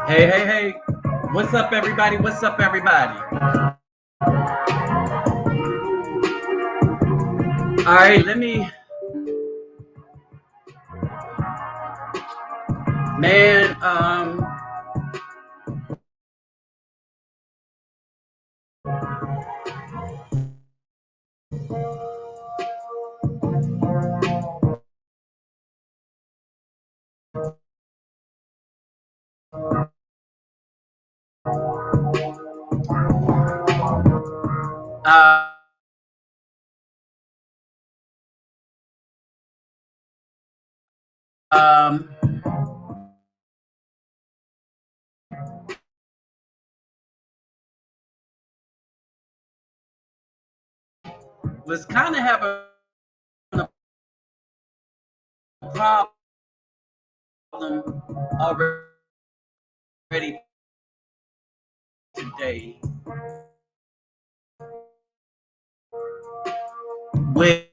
Hey, hey, hey. What's up, everybody? What's up, everybody? All right, let me, man, uh, um, was kind of having a problem already today with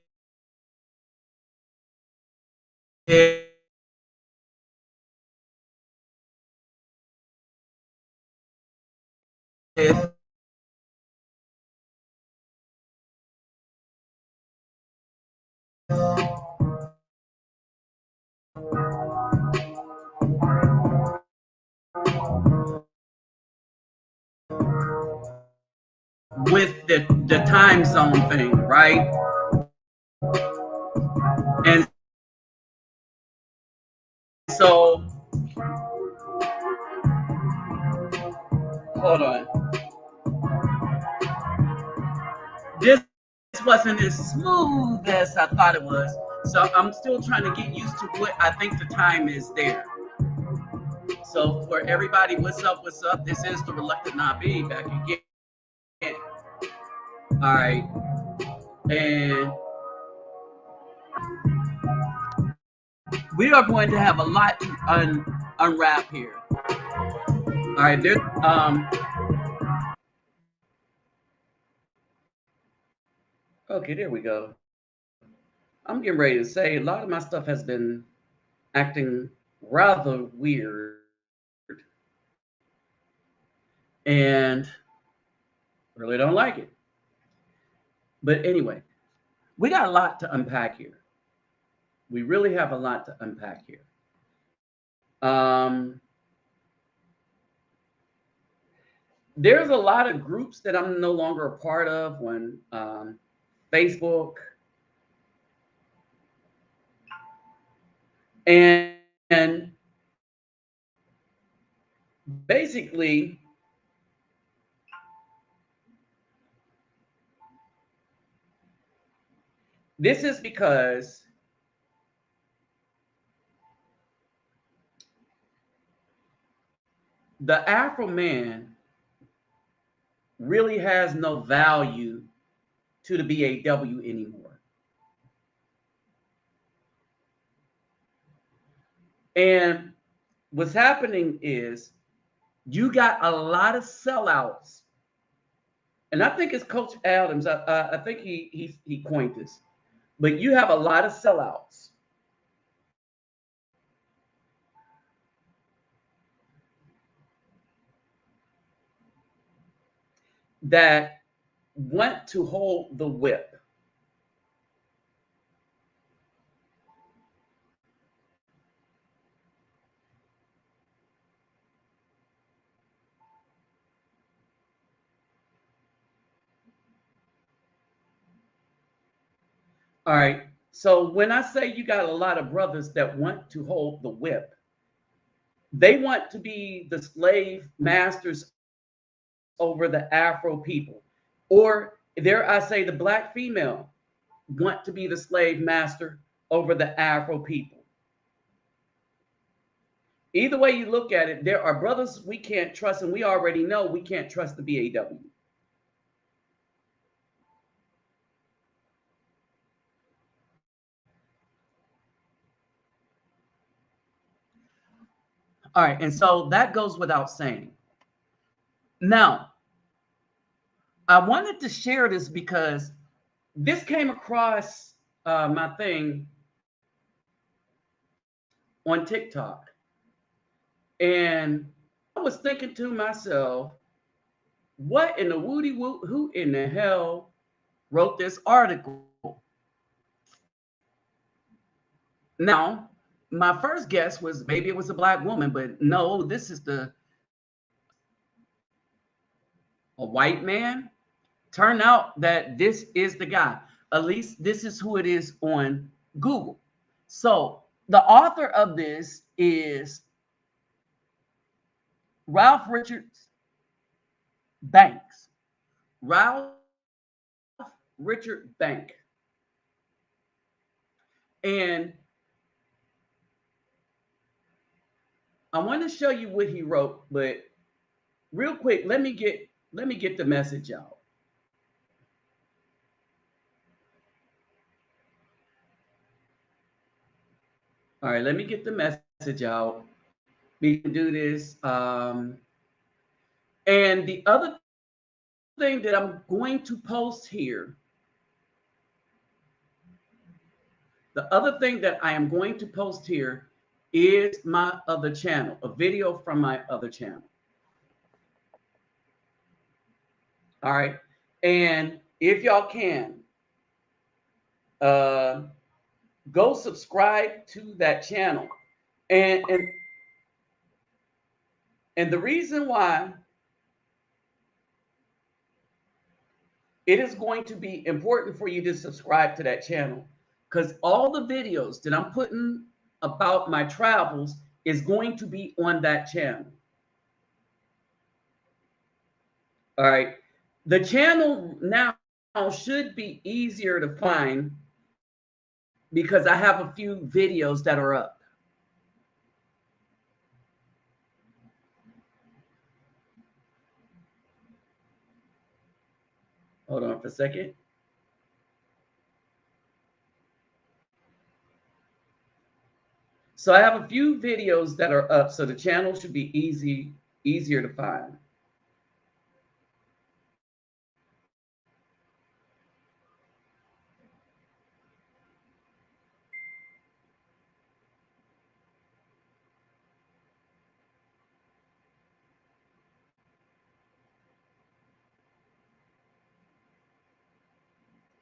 the time zone thing, right? And so, hold on. This wasn't as smooth as I thought it was. So I'm still trying to get used to what I think the time is there. So for everybody, what's up? What's up? This is the Reluctant Nabi back again. All right. And we are going to have a lot to unwrap here. All right. Okay, there we go. I'm getting ready to say a lot of my stuff has been acting rather weird. And really don't like it. But anyway, we got a lot to unpack here. We really have a lot to unpack here. Um, there's a lot of groups that I'm no longer a part of on Facebook. And basically, this is because the Afro man really has no value to the BAW anymore. And what's happening is you got a lot of sellouts, and I think it's Coach Adams. I think he coined this, but you have a lot of sellouts that want to hold the whip. All right. So when I say you got a lot of brothers that want to hold the whip, they want to be the slave masters over the Afro people. Or there I say the black female want to be the slave master over the Afro people. Either way you look at it, there are brothers we can't trust, and we already know we can't trust the BAW. All right, and so that goes without saying. Now, I wanted to share this because this came across my thing on TikTok. And I was thinking to myself, what in the woody woo, who in the hell wrote this article? Now, my first guess was maybe it was a black woman, but no, this is a white man. Turned out that this is the guy. At least this is who it is on Google. So the author of this is Ralph Richards Banks. Ralph Richard Bank. And I want to show you what he wrote, but real quick, let me get the message out. All right, let me get the message out. We can do this. And the other thing that I'm going to post here, the other thing that I am going to post here is my other channel, a video from my other channel. All right. And if y'all can, go subscribe to that channel. And the reason why it is going to be important for you to subscribe to that channel, because all the videos that I'm putting about my travels is going to be on that channel. All right. The channel now should be easier to find because I have a few videos that are up. Hold on for a second. So I have a few videos that are up, so the channel should be easier to find.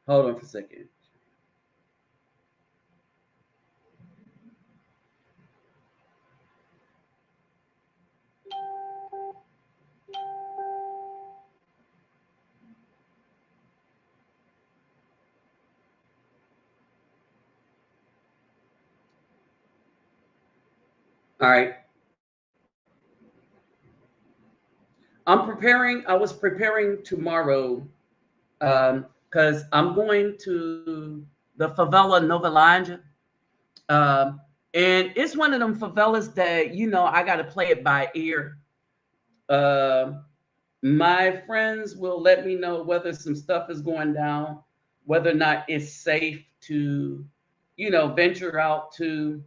Hold on for a second. All right. I was preparing tomorrow because I'm going to the favela Novalanja. And it's one of them favelas that, I got to play it by ear. Uh, my friends will let me know whether some stuff is going down, whether or not it's safe to, venture out to.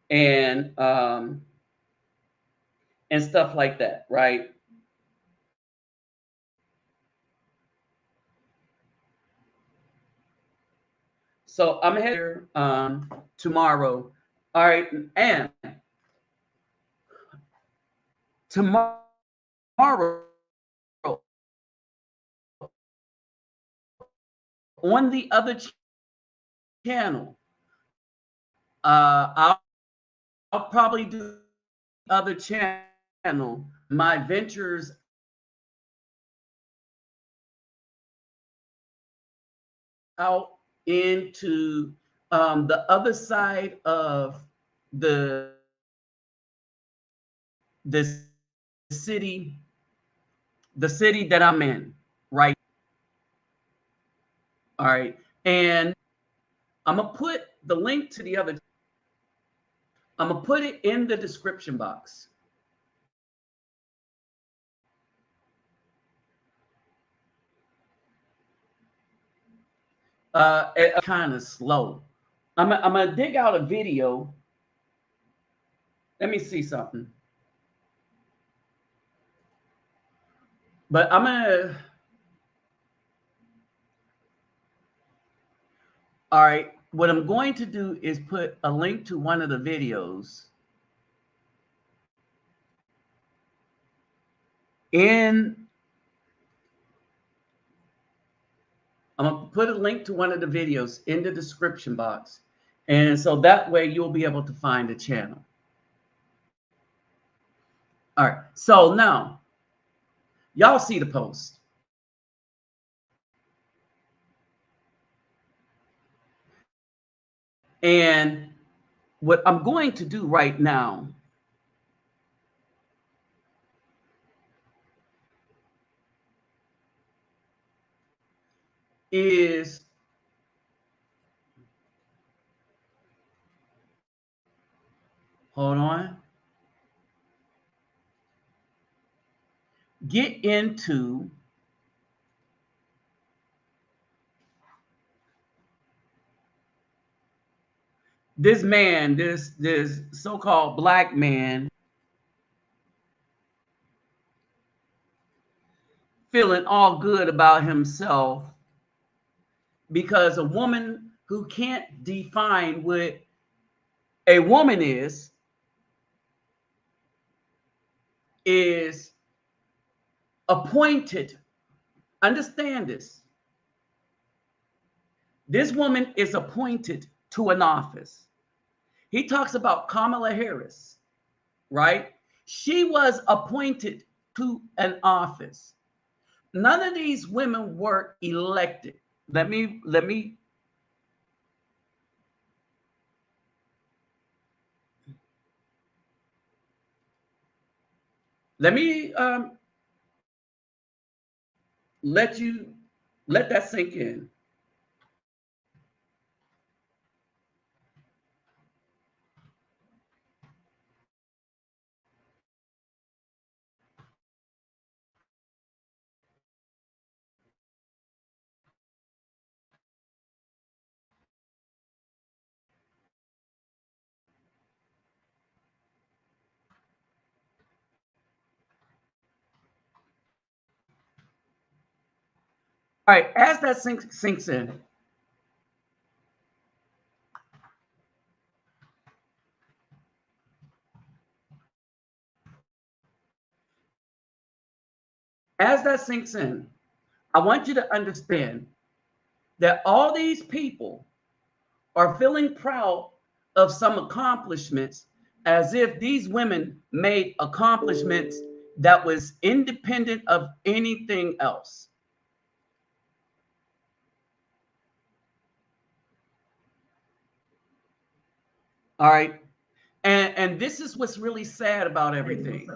And and stuff like that, right? So I'm here tomorrow. All right, and tomorrow on the other channel, I'll probably do the other channel, my ventures out into the other side of the this city, the city that I'm in, right? All right. And I'm gonna put the link to the other, I'm gonna put it in the description box. It's kind of slow. I'm gonna dig out a video. Let me see something. But I'm gonna All right. What I'm going to do is put a link to one of the videos in. I'm going to put a link to one of the videos in the description box. And so that way you'll be able to find the channel. All right. So now, y'all see the post. And what I'm going to do right now is hold on. Get into this man, this so-called black man feeling all good about himself because a woman who can't define what a woman is appointed. Understand this. This woman is appointed to an office. He talks about Kamala Harris, right? She was appointed to an office. None of these women were elected. Let me let that sink in. All right, as that sinks in, as that sinks in, I want you to understand that all these people are feeling proud of some accomplishments as if these women made accomplishments that was independent of anything else. All right. And this is what's really sad about everything.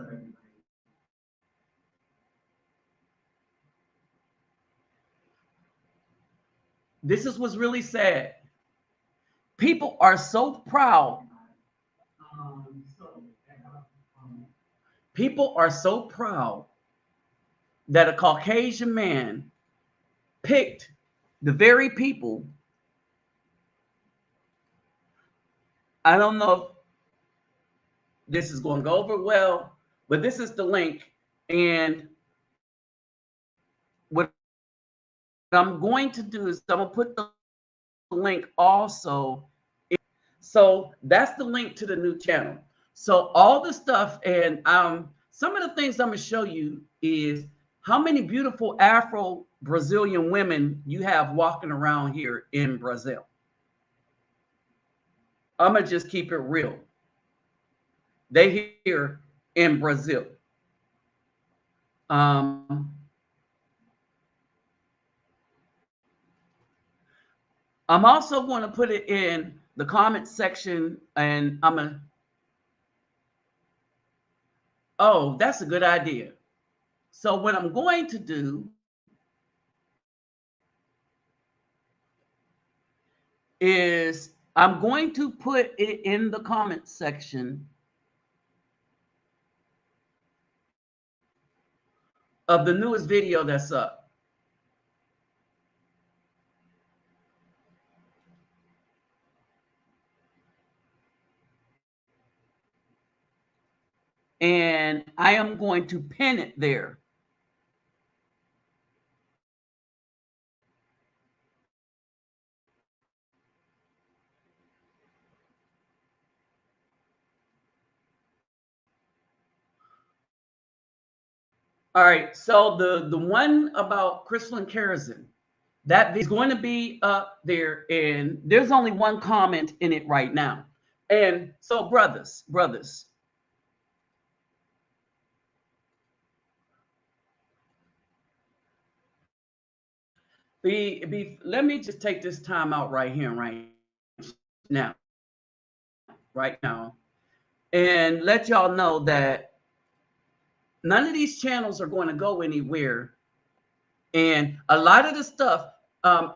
This is what's really sad. People are so proud. People are so proud that a Caucasian man picked the very people. I don't know if this is going to go over well, but this is the link. And what I'm going to do is I'm going to put the link also. So that's the link to the new channel. So all the stuff and some of the things I'm going to show you is how many beautiful Afro Brazilian women you have walking around here in Brazil. I'm going to just keep it real. They here in Brazil. I'm also going to put it in the comment section, and oh, that's a good idea. So what I'm going to do is I'm going to put it in the comment section of the newest video that's up. And I am going to pin it there. All right. So the one about Crystal and Kerosene, that is going to be up there, and there's only one comment in it right now. And so, brothers, let me just take this time out right here, now, right now, and let y'all know that none of these channels are going to go anywhere. And a lot of the stuff, I'm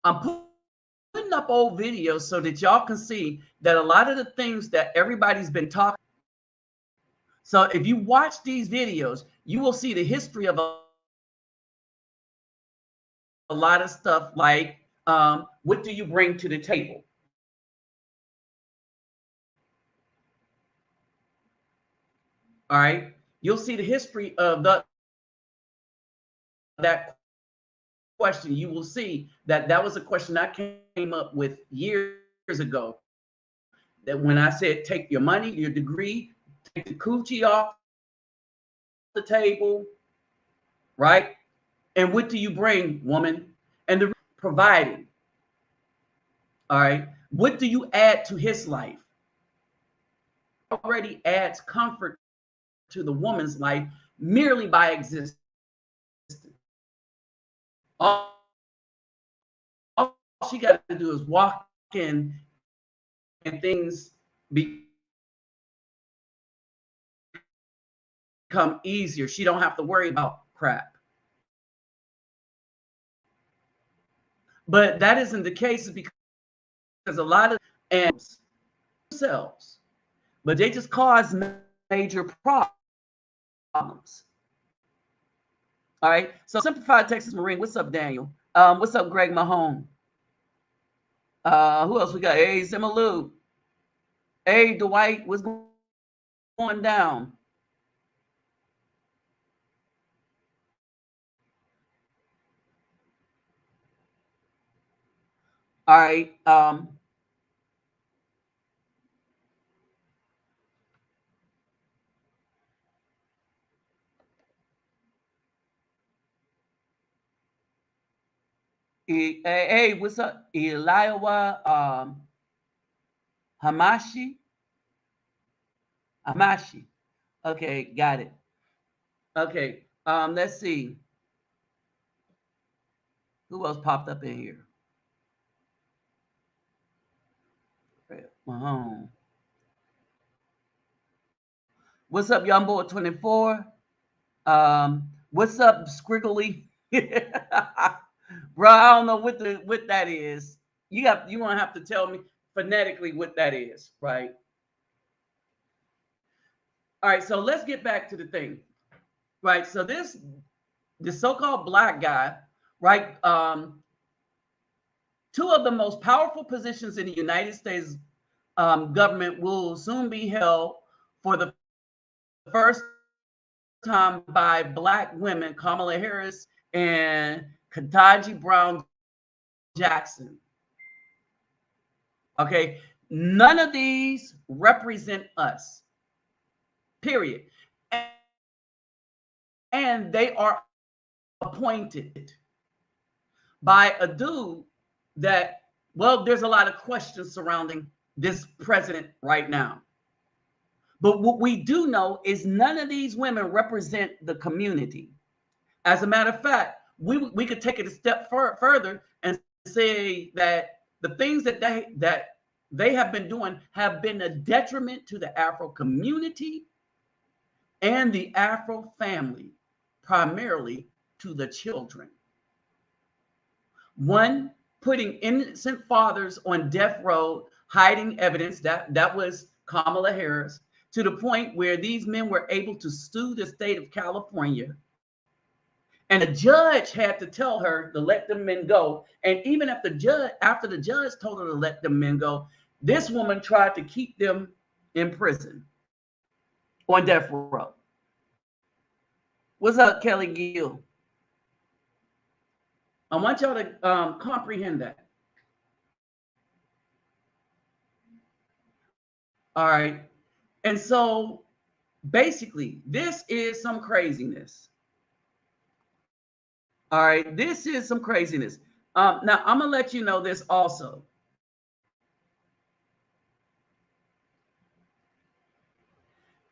putting up old videos so that y'all can see that a lot of the things that everybody's been talking. So if you watch these videos, you will see the history of a lot of stuff like what do you bring to the table? All right. You'll see the history of that question. You will see that that was a question I came up with years ago. That when I said take your money, your degree, take the coochie off the table, right? And what do you bring, woman? And the providing. All right. What do you add to his life? Already adds comfort to the woman's life merely by existence. All, all she got to do is walk in and things become easier. She don't have to worry about crap. But that isn't the case because a lot of animals themselves, but they just cause major problems. All right. So Simplified Texas Marine. What's up, Daniel? What's up, Greg Mahone? Who else we got? Hey, Zimalou. Hey, Dwight. What's going down? All right. Hey, what's up? Eliawa Hamashi. Hamashi. Okay, got it. Okay. Let's see. Who else popped up in here? Mahone. What's up, Young Boy 24? What's up, Scriggly? Bro, I don't know what that is. You gonna have to tell me phonetically what that is, right? All right, so let's get back to the thing. Right. So this so-called black guy, right? Two of the most powerful positions in the United States government will soon be held for the first time by black women, Kamala Harris and Ketanji Brown Jackson. Okay, none of these represent us, period. And they are appointed by a dude that, well, there's a lot of questions surrounding this president right now. But what we do know is none of these women represent the community. As a matter of fact, we could take it a step further and say that the things that they have been doing have been a detriment to the Afro community and the Afro family, primarily to the children. One, putting innocent fathers on death row, hiding evidence. That was Kamala Harris, to the point where these men were able to sue the state of California. And the judge had to tell her to let them men go. And even after the judge told her to let them men go, this woman tried to keep them in prison on death row. What's up, Kelly Gill? I want y'all to comprehend that. All right. And so basically, this is some craziness. All right, this is some craziness. Now, I'm going to let you know this also.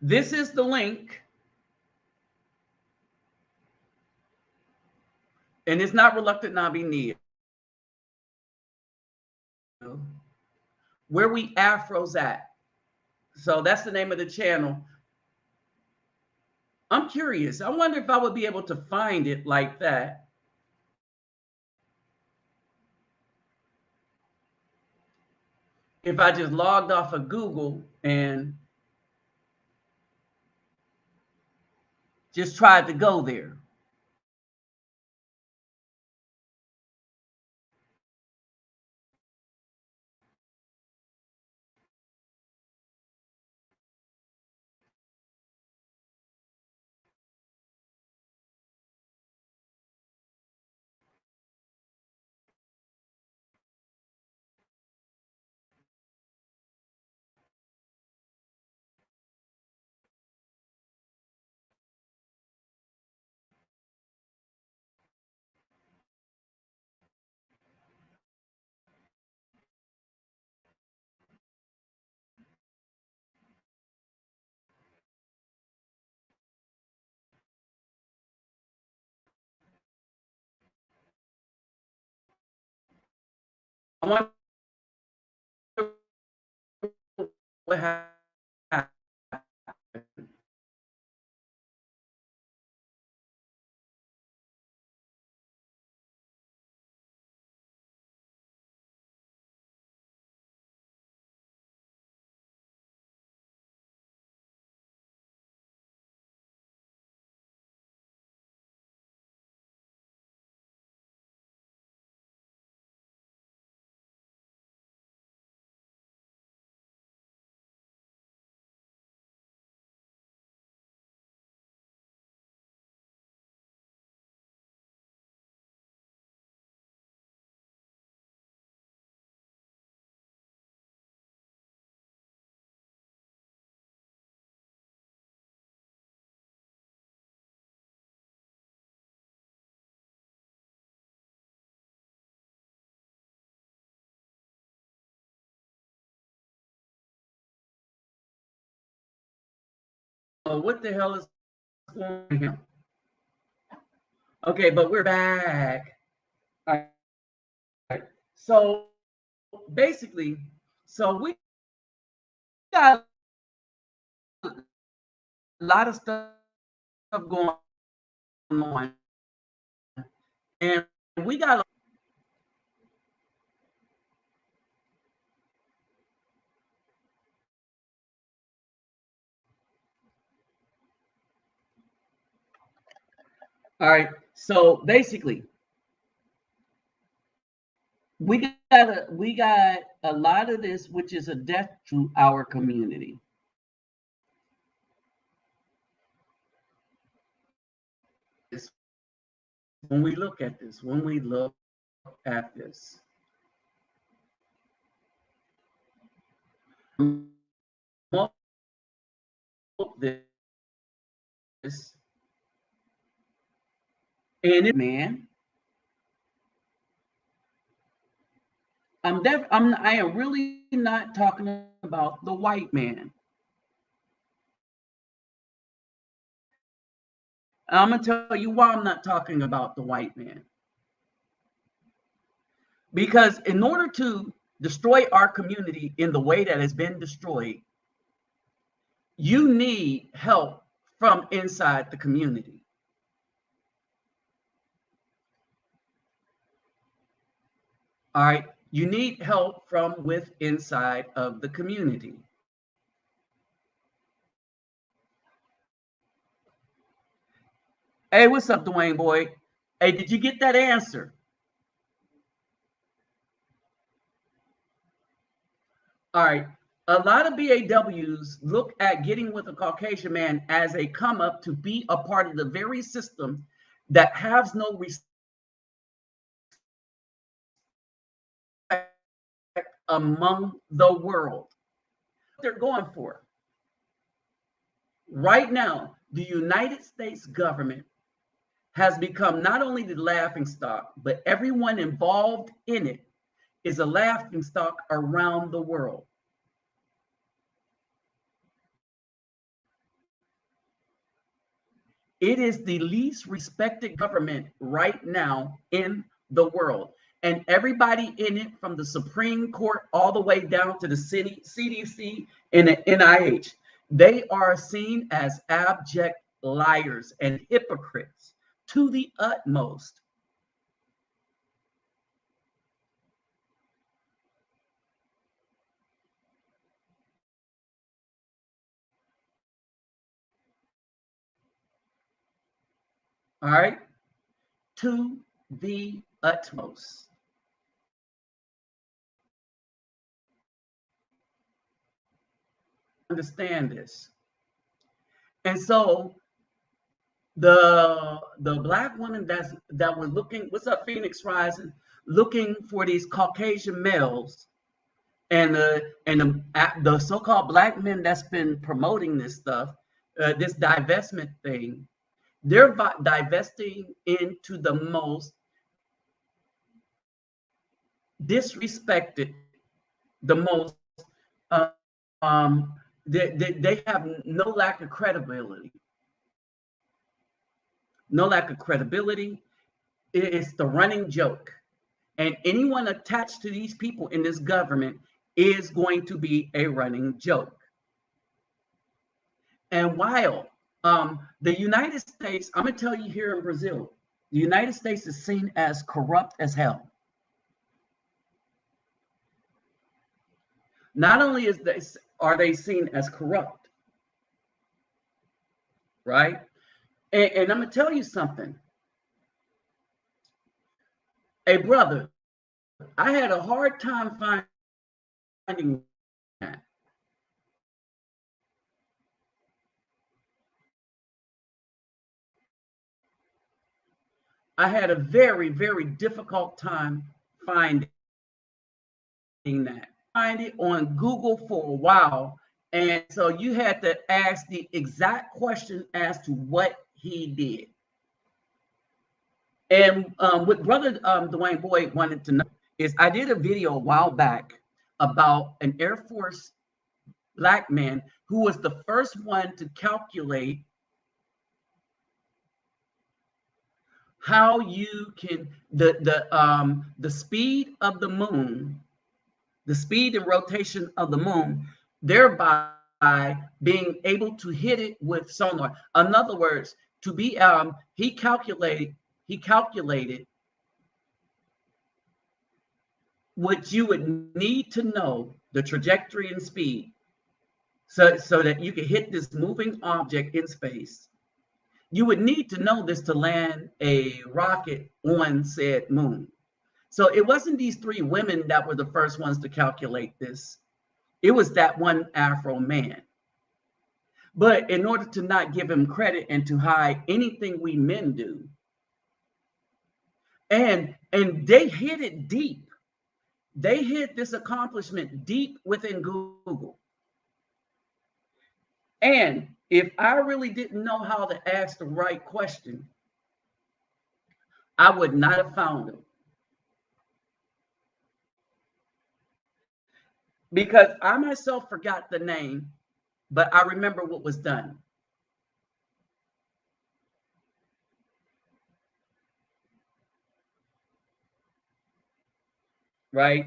This is the link. And it's not Reluctant Nabi Neo. Where we Afros at. So that's the name of the channel. I'm curious. I wonder if I would be able to find it like that. If I just logged off of Google and just tried to go there. I wonder what happened. What the hell is going on here? Okay, but we're back. All right. So basically, so we got a lot of stuff going on, and we got. All right. So basically, we got a lot of this, which is a death to our community. When we look at this, at this, this and it, man, I am really not talking about the white man. I'm gonna tell you why I'm not talking about the white man. Because in order to destroy our community in the way that has been destroyed, you need help from inside the community. All right. You need help from with inside of the community. Hey, what's up, Dwayne boy? Hey, did you get that answer? All right. A lot of BAWs look at getting with a Caucasian man as a come up to be a part of the very system that has no respect among the world. They're going for. Right now, the United States government has become not only the laughing stock, but everyone involved in it is a laughing stock around the world. It is the least respected government right now in the world. And everybody in it, from the Supreme Court all the way down to the CDC and the NIH, they are seen as abject liars and hypocrites to the utmost. All right? To the utmost. Understand this. And so the black woman that was looking, what's up, Phoenix Rising, looking for these Caucasian males, and the so-called black men that's been promoting this stuff, this divestment thing, they're divesting into the most disrespected, the most uh, they have no lack of credibility. No lack of credibility. It's the running joke. And anyone attached to these people in this government is going to be a running joke. And while the United States, I'm going to tell you here in Brazil, the United States is seen as corrupt as hell. Not only are they seen as corrupt, right? And I'm going to tell you something. Hey, brother, I had a hard time finding that. I had a very, very difficult time finding that. Find it on Google for a while. And so you had to ask the exact question as to what he did. And what Brother Dwayne Boyd wanted to know is I did a video a while back about an Air Force black man who was the first one to calculate how you can the speed of the moon, the speed and rotation of the moon, thereby being able to hit it with sonar. In other words, to be he calculated what you would need to know the trajectory and speed so that you could hit this moving object in space. You would need to know this to land a rocket on said moon. So it wasn't these three women that were the first ones to calculate this. It was that one Afro man. But in order to not give him credit and to hide anything we men do, and they hid it deep. They hid this accomplishment deep within Google. And if I really didn't know how to ask the right question, I would not have found him. Because I myself forgot the name, but I remember what was done. Right?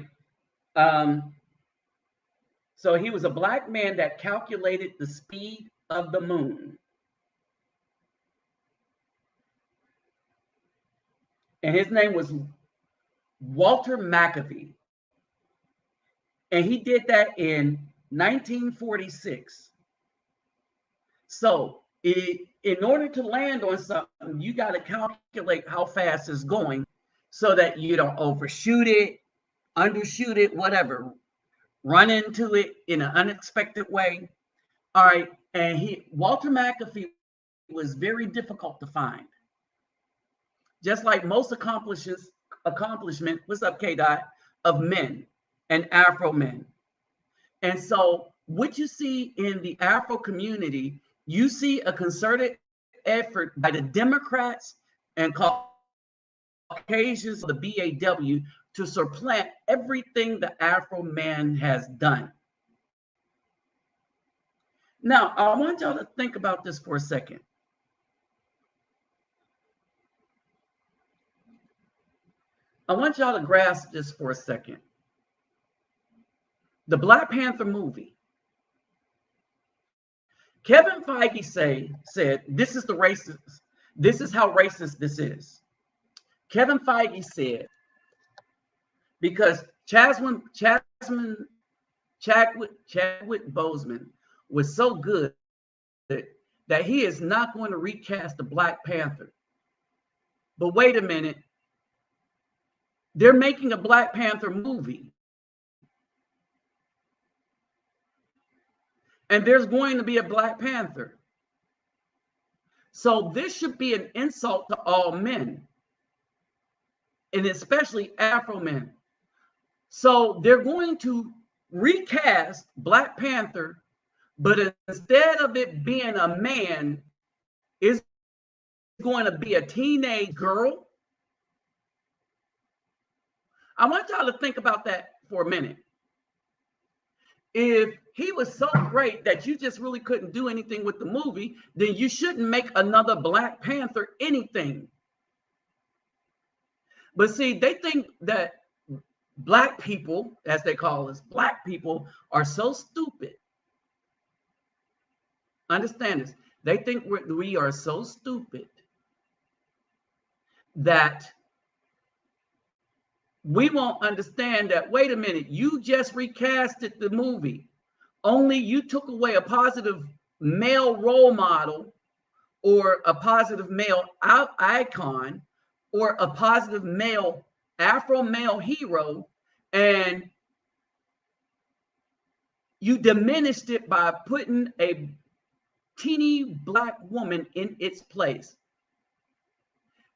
So he was a black man that calculated the speed of the moon. And his name was Walter McAfee. And he did that in 1946. So in order to land on something, you got to calculate how fast it's going so that you don't overshoot it, undershoot it, whatever, run into it in an unexpected way. All right. And Walter McAfee was very difficult to find. Just like most accomplishment, what's up, K-Dot, of men and Afro men. And so what you see in the Afro community, You see a concerted effort by the Democrats and Caucasians of the BAW to supplant everything the Afro man has done. Now, I want y'all to think about this for a second. I want y'all to grasp this for a second. The Black Panther movie. Kevin Feige said, this is the racist. This is how racist this is. Kevin Feige said, because Chadwick Boseman was so good that he is not going to recast the Black Panther. But wait a minute. They're making a Black Panther movie. And there's going to be a Black Panther. So this should be an insult to all men, and especially Afro men. So they're going to recast Black Panther, but instead of it being a man, it's going to be a teenage girl. I want y'all to think about that for a minute. If he was so great that you just really couldn't do anything with the movie, then you shouldn't make another Black Panther anything. But see, they think that Black people, as they call us, Black people are so stupid. Understand this. They think we are so stupid that we won't understand that, wait a minute, you just recasted the movie. Only you took away a positive male role model or a positive male icon or a positive male Afro male hero, and you diminished it by putting a teeny Black woman in its place.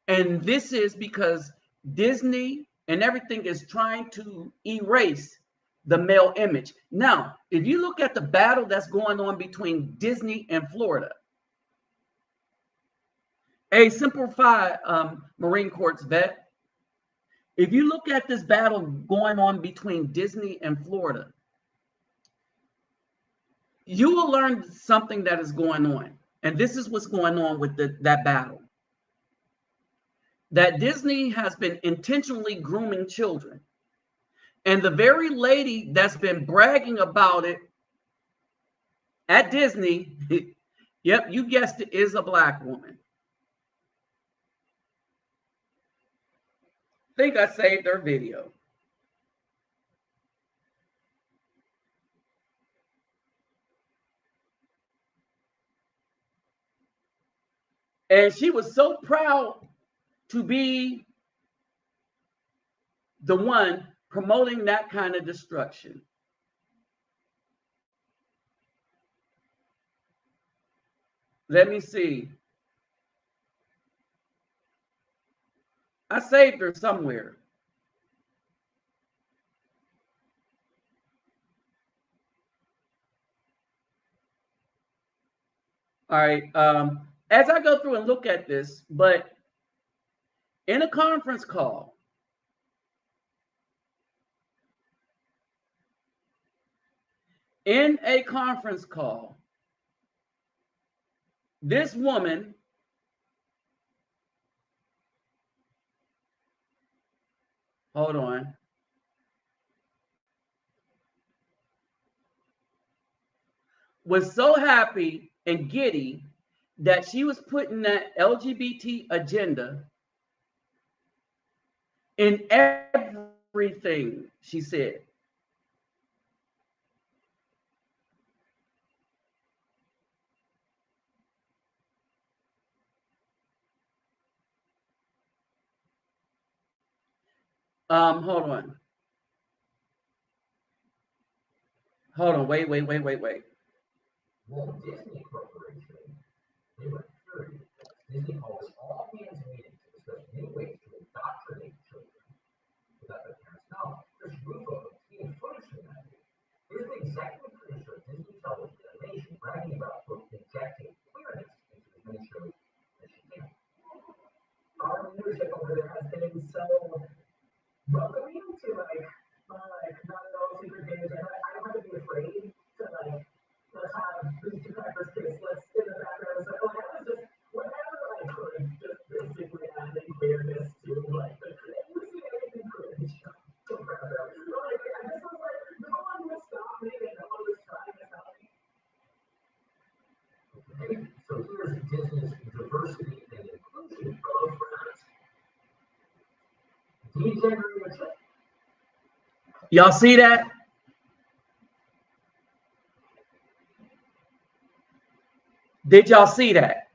And this is because Disney and everything is trying to erase the male image. Now, if you look at the battle that's going on between Disney and Florida, a simplified Marine Corps vet, if you look at this battle going on between Disney and Florida, you will learn something that is going on. And this is what's going on with that battle. That Disney has been intentionally grooming children. And the very lady that's been bragging about it at Disney, yep, you guessed it, is a Black woman. I think I saved her video. And she was so proud to be the one promoting that kind of destruction. Let me see. I saved her somewhere. All right. As I go through and look at this, but in a conference call, this woman hold on. Was so happy and giddy that she was putting that LGBT agenda in everything she said. Hold on. Hold on. Wait. Walt Disney Corporation, they were furious. Disney called all hands meetings to discuss new ways to indoctrinate children without their parents' knowledge. Chris Rufo, he had footage from that. Here's the executive producer of Disney Television Animation bragging about, quote, injecting I don't have to be afraid to like, let's have these two crackers kiss, let's in the background. So like, I was just whatever I could, just basically adding weirdness to like the using anything cringe. Like, I just was like, no one would stop me and no one was trying to help me. Okay, so here's Disney's diversity and inclusion programs. Degeneration. Y'all see that? Did y'all see that?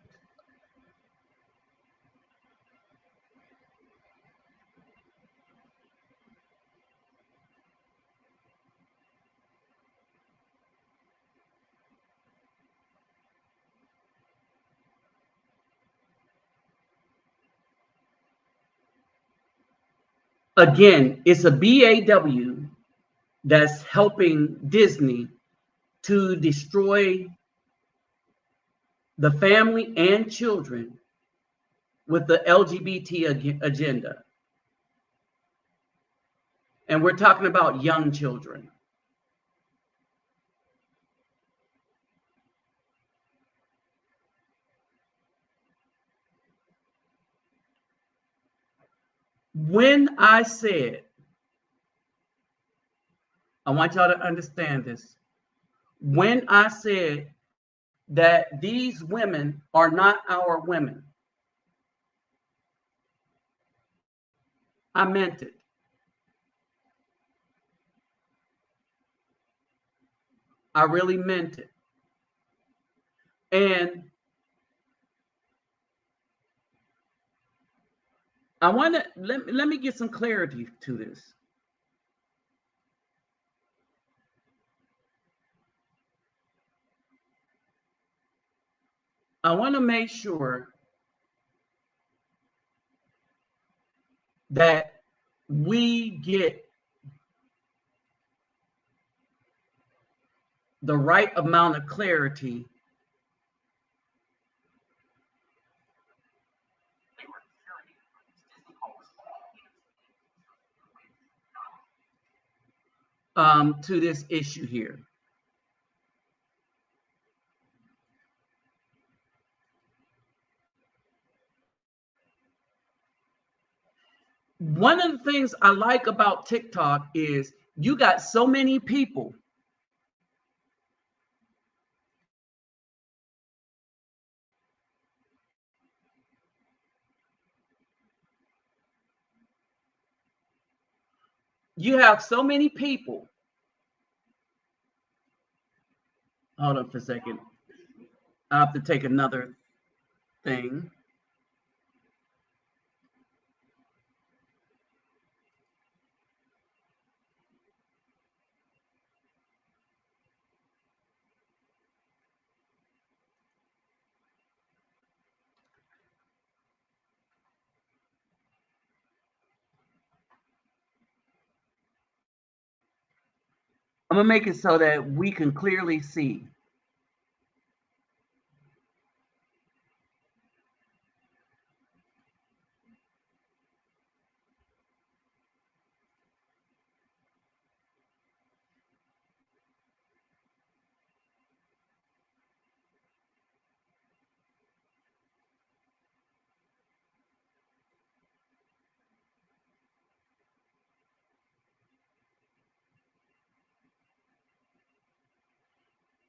Again, it's a BAW that's helping Disney to destroy the family and children with the LGBT agenda. And we're talking about young children. When I said, I want y'all to understand this. When I said that these women are not our women, I meant it. I really meant it. And I want to let me get some clarity to this. I want to make sure that we get the right amount of clarity to this issue here. One of the things I like about TikTok is you got so many people you have so many people. Hold on for a second. I have to take another thing. I'm going to make it so that we can clearly see.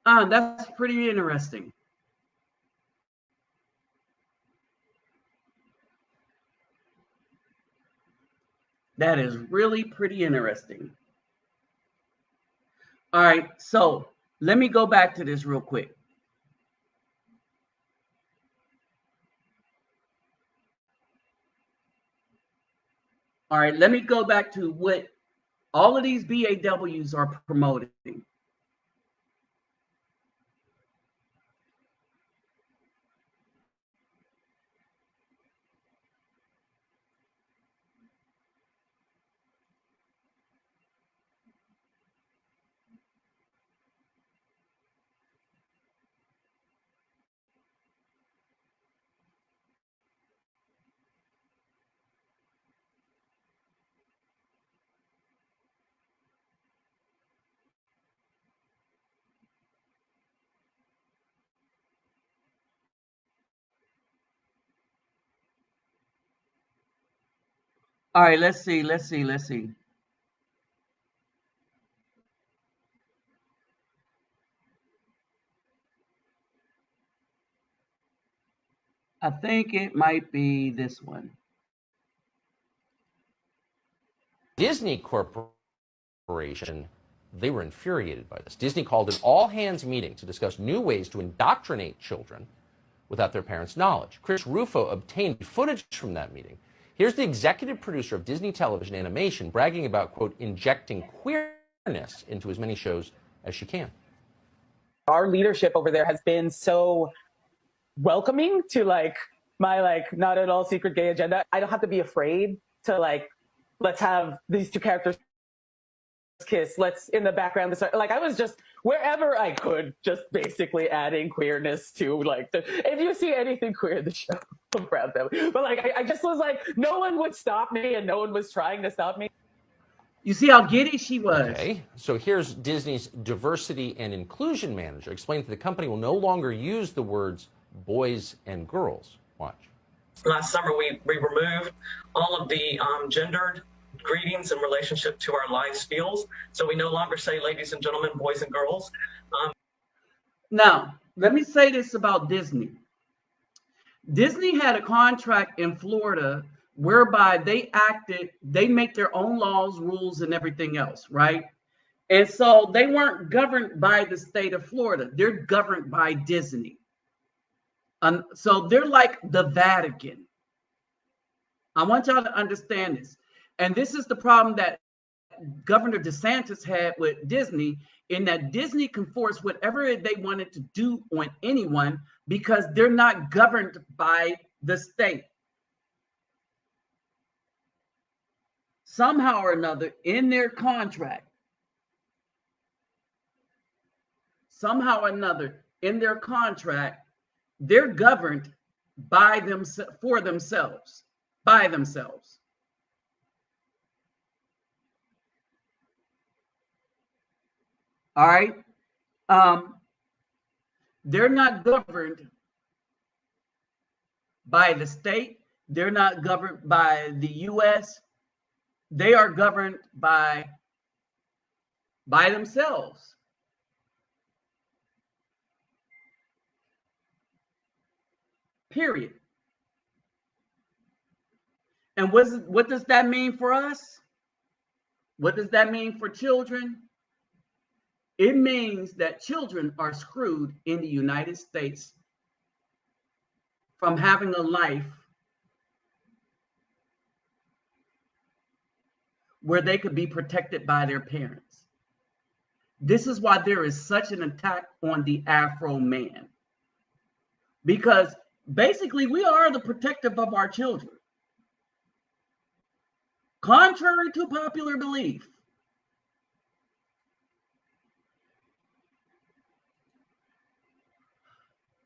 That's pretty interesting. That is really pretty interesting. All right, so let me go back to this real quick. All right, let me go back to what all of these BAWs are promoting. All right, let's see. I think it might be this one. Disney Corporation, they were infuriated by this. Disney called an all-hands meeting to discuss new ways to indoctrinate children without their parents' knowledge. Chris Rufo obtained footage from that meeting. Here's the executive producer of Disney Television Animation bragging about, quote, injecting queerness into as many shows as she can. Our leadership over there has been so welcoming to my not at all secret gay agenda. I don't have to be afraid to let's have these two characters kiss. Let's in the background. I was just wherever I could, just basically adding queerness to if you see anything queer in the show, I'm proud of them. But I just was no one would stop me, and no one was trying to stop me. You see how giddy she was. Okay, so here's Disney's diversity and inclusion manager explaining that the company will no longer use the words boys and girls. Watch. Last summer, we removed all of the gendered greetings in relationship to our live spiels. So we no longer say ladies and gentlemen, boys and girls. Now, let me say this about Disney. Disney had a contract in Florida whereby they make their own laws, rules, and everything else, right? And so they weren't governed by the state of Florida. They're governed by Disney. So they're like the Vatican. I want y'all to understand this. And this is the problem that Governor DeSantis had with Disney, in that Disney can force whatever they wanted to do on anyone because they're not governed by the state. Somehow or another, in their contract, they're governed by themselves. All right. They're not governed by the state. They're not governed by the U.S. They are governed by themselves. Period. And what does that mean for us? What does that mean for children? It means that children are screwed in the United States from having a life where they could be protected by their parents. This is why there is such an attack on the Afro man. Because basically we are the protective of our children. Contrary to popular belief.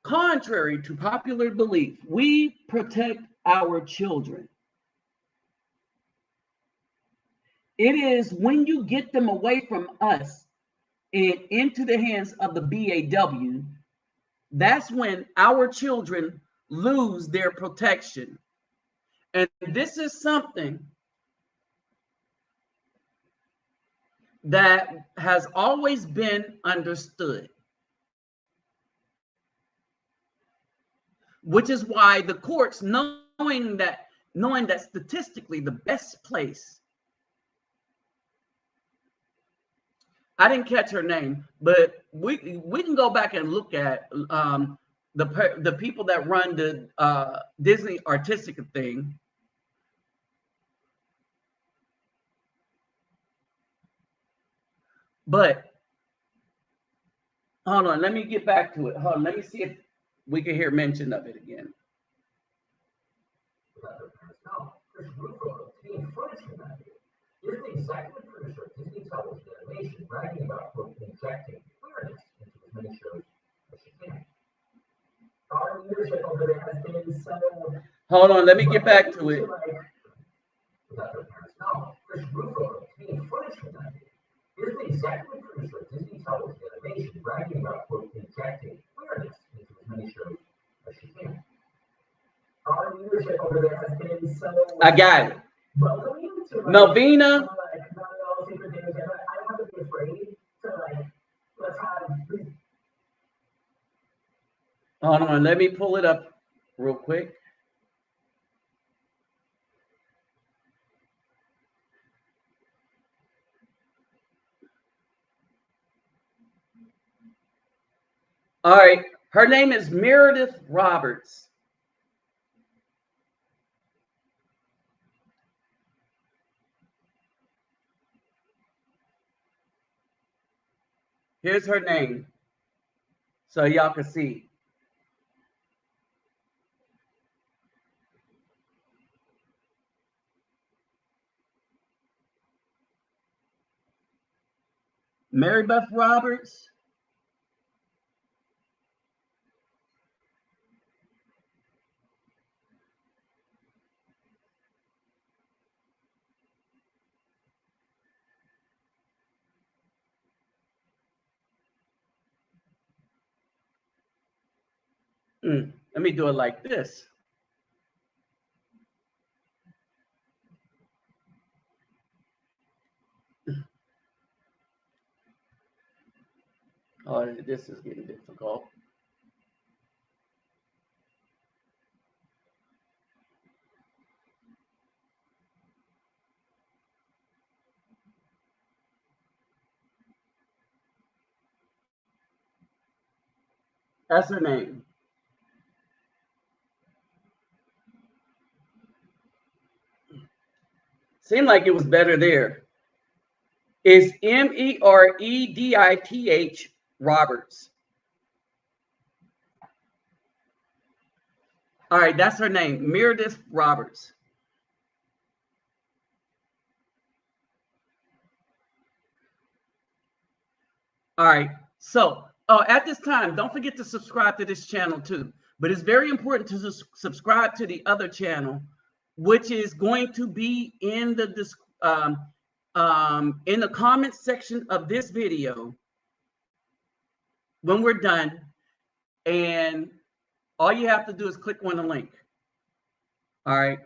Contrary to popular belief, we protect our children. It is when you get them away from us and into the hands of the BAW, that's when our children lose their protection. And this is something that has always been understood. Which is why the courts, knowing that statistically the best place, I didn't catch her name, but we can go back and look at the people that run the Disney artistic thing. But hold on, let me get back to it. Hold on, let me see if we can hear mention of it again. Chris Rufo obtained footage from that video. Here's the executive producer of Disney Television Animation bragging about, quote, injecting queerness into as many shows as she can. Our leadership over there has been so... Hold on, let me get back to it. Without their parents' knowledge, Chris Rufo obtained footage from that video. Here's the executive producer of Disney Television Animation bragging about, quote, injecting queerness into as many shows as she can. Our leadership over there has been so... I got it. Welcoming Melvina. Not at all secret gay agenda. I don't have to be afraid to like, let's have these. Hold on, let me pull it up real quick. All right, her name is Meredith Roberts. Here's her name, so y'all can see. Meredith Roberts. Let me do it like this. Oh, this is getting difficult. That's her name. Seemed like it was better there. It's Meredith Roberts. All right, that's her name, Meredith Roberts. All right, so at this time, don't forget to subscribe to this channel too. But it's very important to subscribe to the other channel, which is going to be in the comment section of this video when we're done. And all you have to do is click on the link. All right.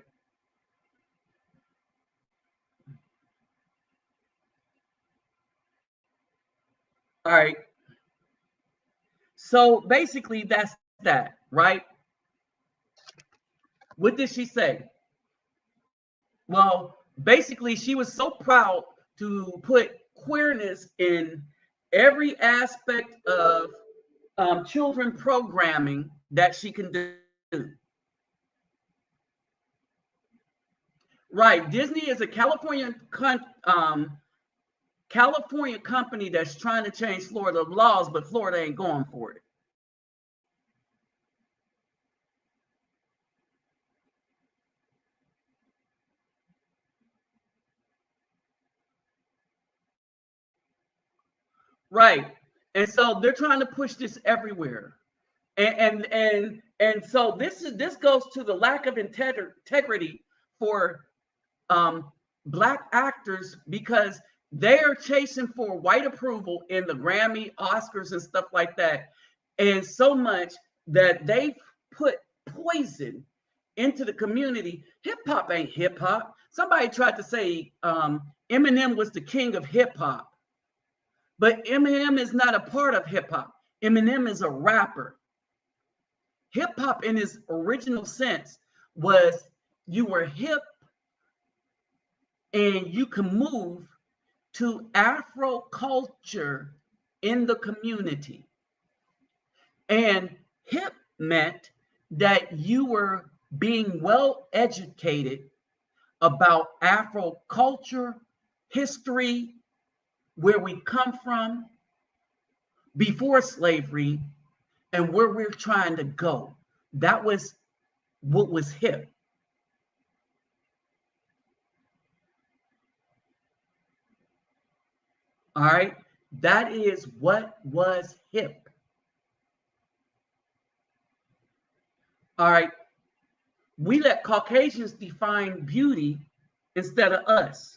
All right. So basically, that's that, right? What did she say? Well, basically, she was so proud to put queerness in every aspect of children programming that she can do. Right. Disney is a California company that's trying to change Florida laws, but Florida ain't going for it. Right. And so they're trying to push this everywhere. And so this goes to the lack of integrity for Black actors, because they are chasing for white approval in the Grammy, Oscars, and stuff like that. And so much that they put poison into the community. Hip hop ain't hip hop. Somebody tried to say Eminem was the king of hip hop, but Eminem is not a part of hip hop. Eminem is a rapper. Hip hop, in its original sense, was you were hip and you can move to Afro culture in the community. And hip meant that you were being well educated about Afro culture, history, where we come from before slavery, and where we're trying to go. That was what was hip. All right. That is what was hip. All right. We let Caucasians define beauty instead of us.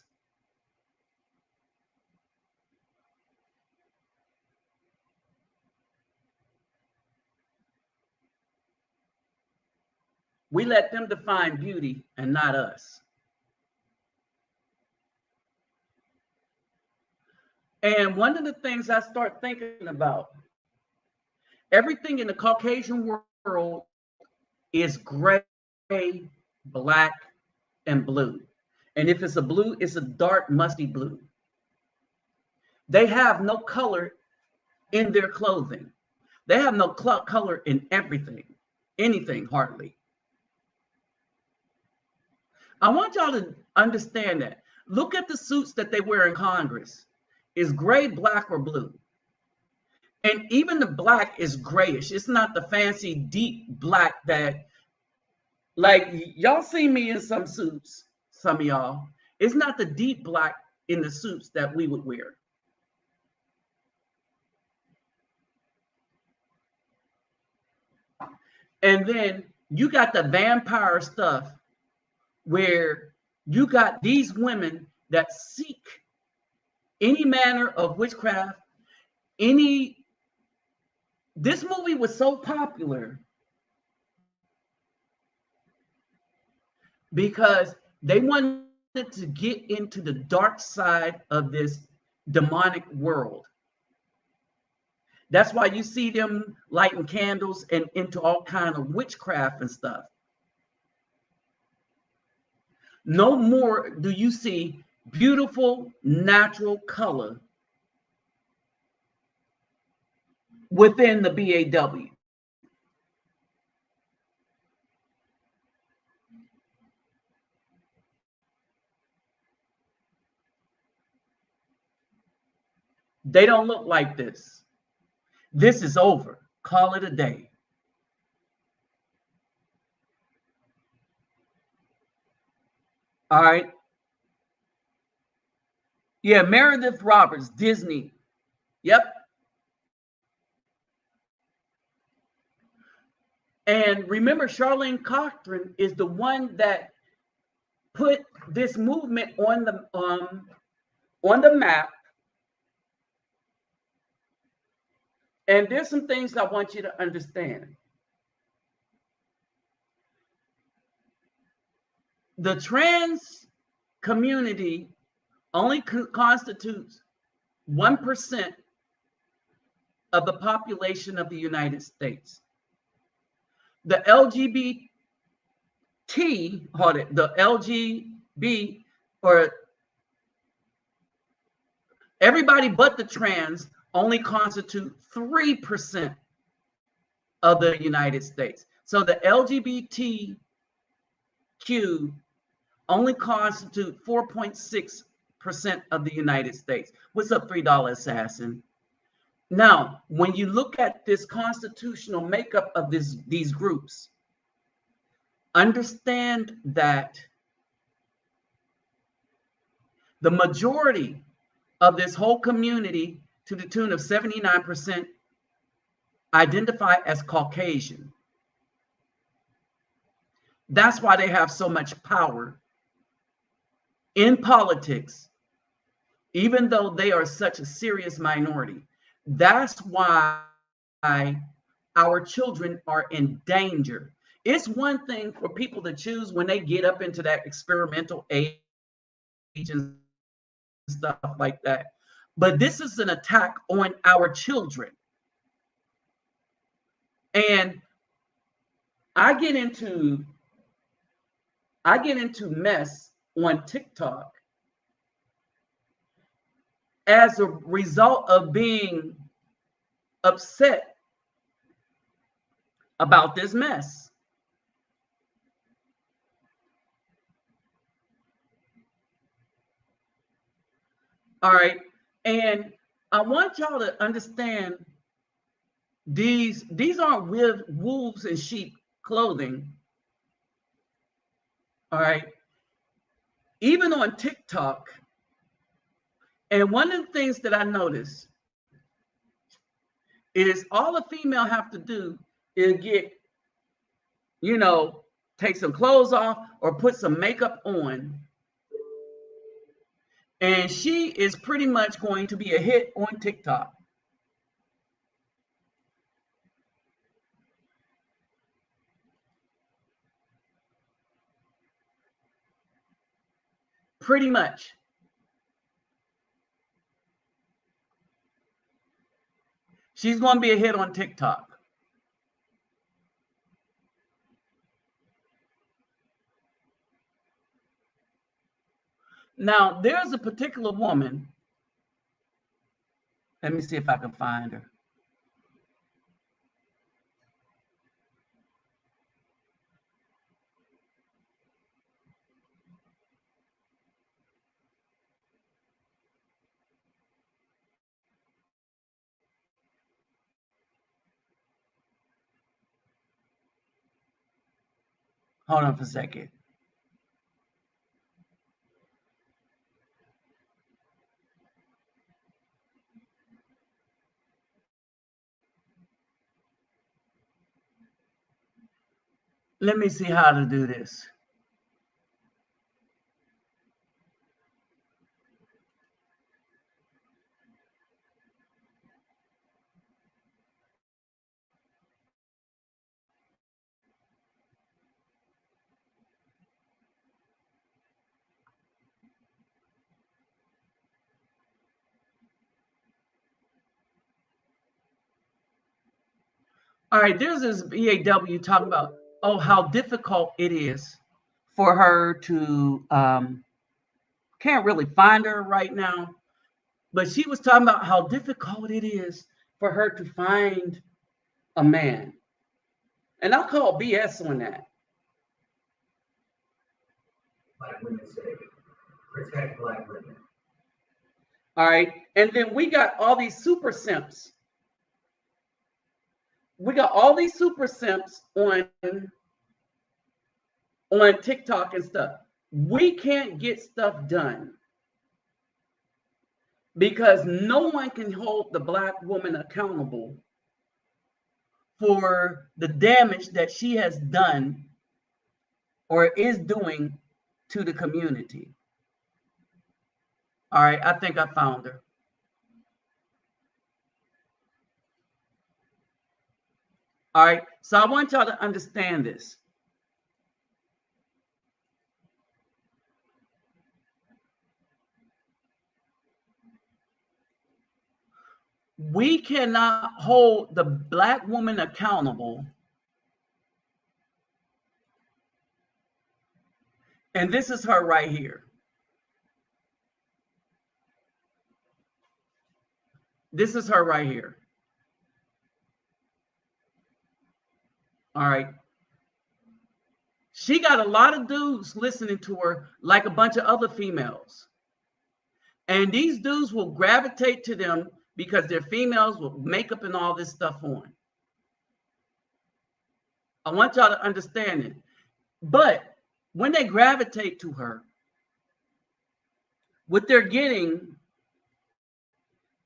We let them define beauty and not us. And one of the things I start thinking about, everything in the Caucasian world is gray, black, and blue. And if it's a blue, it's a dark, musty blue. They have no color in their clothing. They have no color in everything, anything hardly. I want y'all to understand that. Look at the suits that they wear in Congress. Is gray, black, or blue? And even the black is grayish. It's not the fancy deep black that, like, y'all see me in some suits, some of y'all. It's not the deep black in the suits that we would wear. And then you got the vampire stuff where you got these women that seek any manner of witchcraft, this movie was so popular because they wanted to get into the dark side of this demonic world. That's why you see them lighting candles and into all kind of witchcraft and stuff. No more do you see beautiful natural color within the BAW. They don't look like this. This is over. Call it a day. All right. Yeah, Meredith Roberts, Disney. Yep. And remember, Charlene Cochran is the one that put this movement on the map. And there's some things I want you to understand. The trans community only constitutes 1% of the population of the United States. The LGBT, the LGB, or everybody but the trans, only constitute 3% of the United States. So the LGBTQ only constitute 4.6% of the United States. What's up, $3 assassin? Now, when you look at this constitutional makeup of these groups, understand that the majority of this whole community, to the tune of 79%, identify as Caucasian. That's why they have so much power in politics, even though they are such a serious minority. That's why our children are in danger. It's one thing for people to choose when they get up into that experimental age and stuff like that. But this is an attack on our children. And I get into mess on TikTok as a result of being upset about this mess. All right. And I want y'all to understand these aren't wolves in sheep clothing. All right. Even on TikTok, and one of the things that I noticed is all a female have to do is get, take some clothes off or put some makeup on. And she is pretty much going to be a hit on TikTok. Pretty much. She's going to be a hit on TikTok. Now, there's a particular woman. Let me see if I can find her. Hold on for a second. Let me see how to do this. All right, there's this BAW talking about, oh, how difficult it is for her to, can't really find her right now, but she was talking about how difficult it is for her to find a man. And I'll call BS on that. Black women say, protect Black women. All right, and then we got all these super simps. We got all these super simps on TikTok and stuff. We can't get stuff done because no one can hold the Black woman accountable for the damage that she has done or is doing to the community. All right, I think I found her. All right, so I want y'all to understand this. We cannot hold the Black woman accountable. And this is her right here. This is her right here. All right. She got a lot of dudes listening to her like a bunch of other females. And these dudes will gravitate to them because they're females with makeup and all this stuff on. I want y'all to understand it. But when they gravitate to her, what they're getting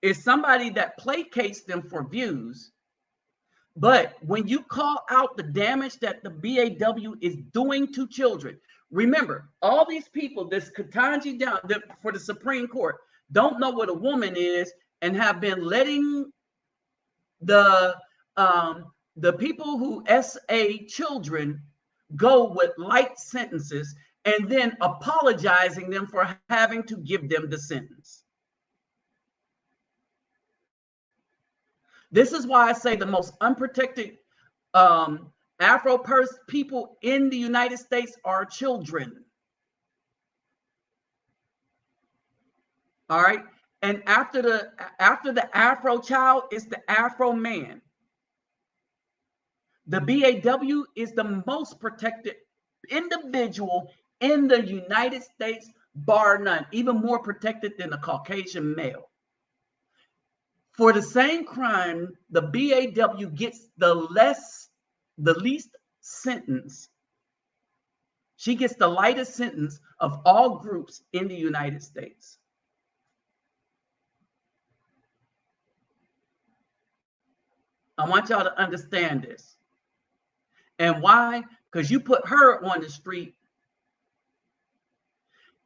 is somebody that placates them for views. But when you call out the damage that the BAW is doing to children, remember, all these people, this Ketanji down for the Supreme Court, don't know what a woman is and have been letting the people who SA children go with light sentences and then apologizing them for having to give them the sentence. This is why I say the most unprotected Afro people in the United States are children. All right. And after the Afro child is the Afro man. The BAW is the most protected individual in the United States, bar none, even more protected than a Caucasian male. For the same crime, the BAW gets the least sentence. She gets the lightest sentence of all groups in the United States. I want y'all to understand this. And why? Because you put her on the street,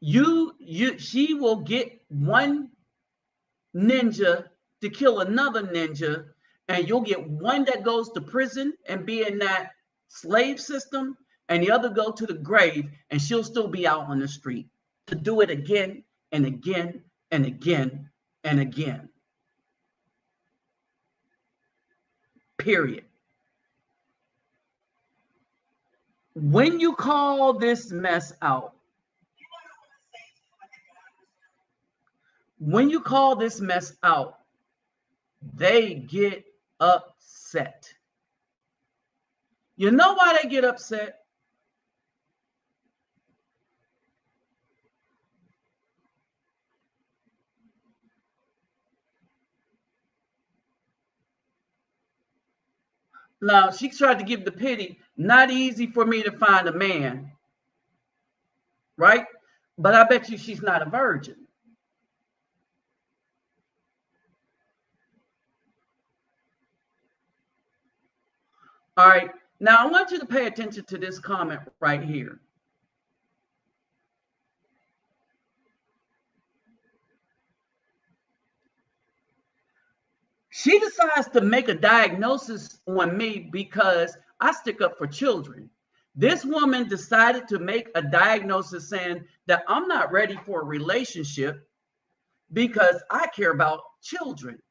she will get one ninja to kill another ninja, and you'll get one that goes to prison and be in that slave system, and the other go to the grave, and she'll still be out on the street to do it again and again and again and again. period. When you call this mess out, they get upset. You know why they get upset? Now, she tried to give the pity, not easy for me to find a man, right? But I bet you she's not a virgin. All right. Now, I want you to pay attention to this comment right here. She decides to make a diagnosis on me because I stick up for children. This woman decided to make a diagnosis saying that I'm not ready for a relationship because I care about children.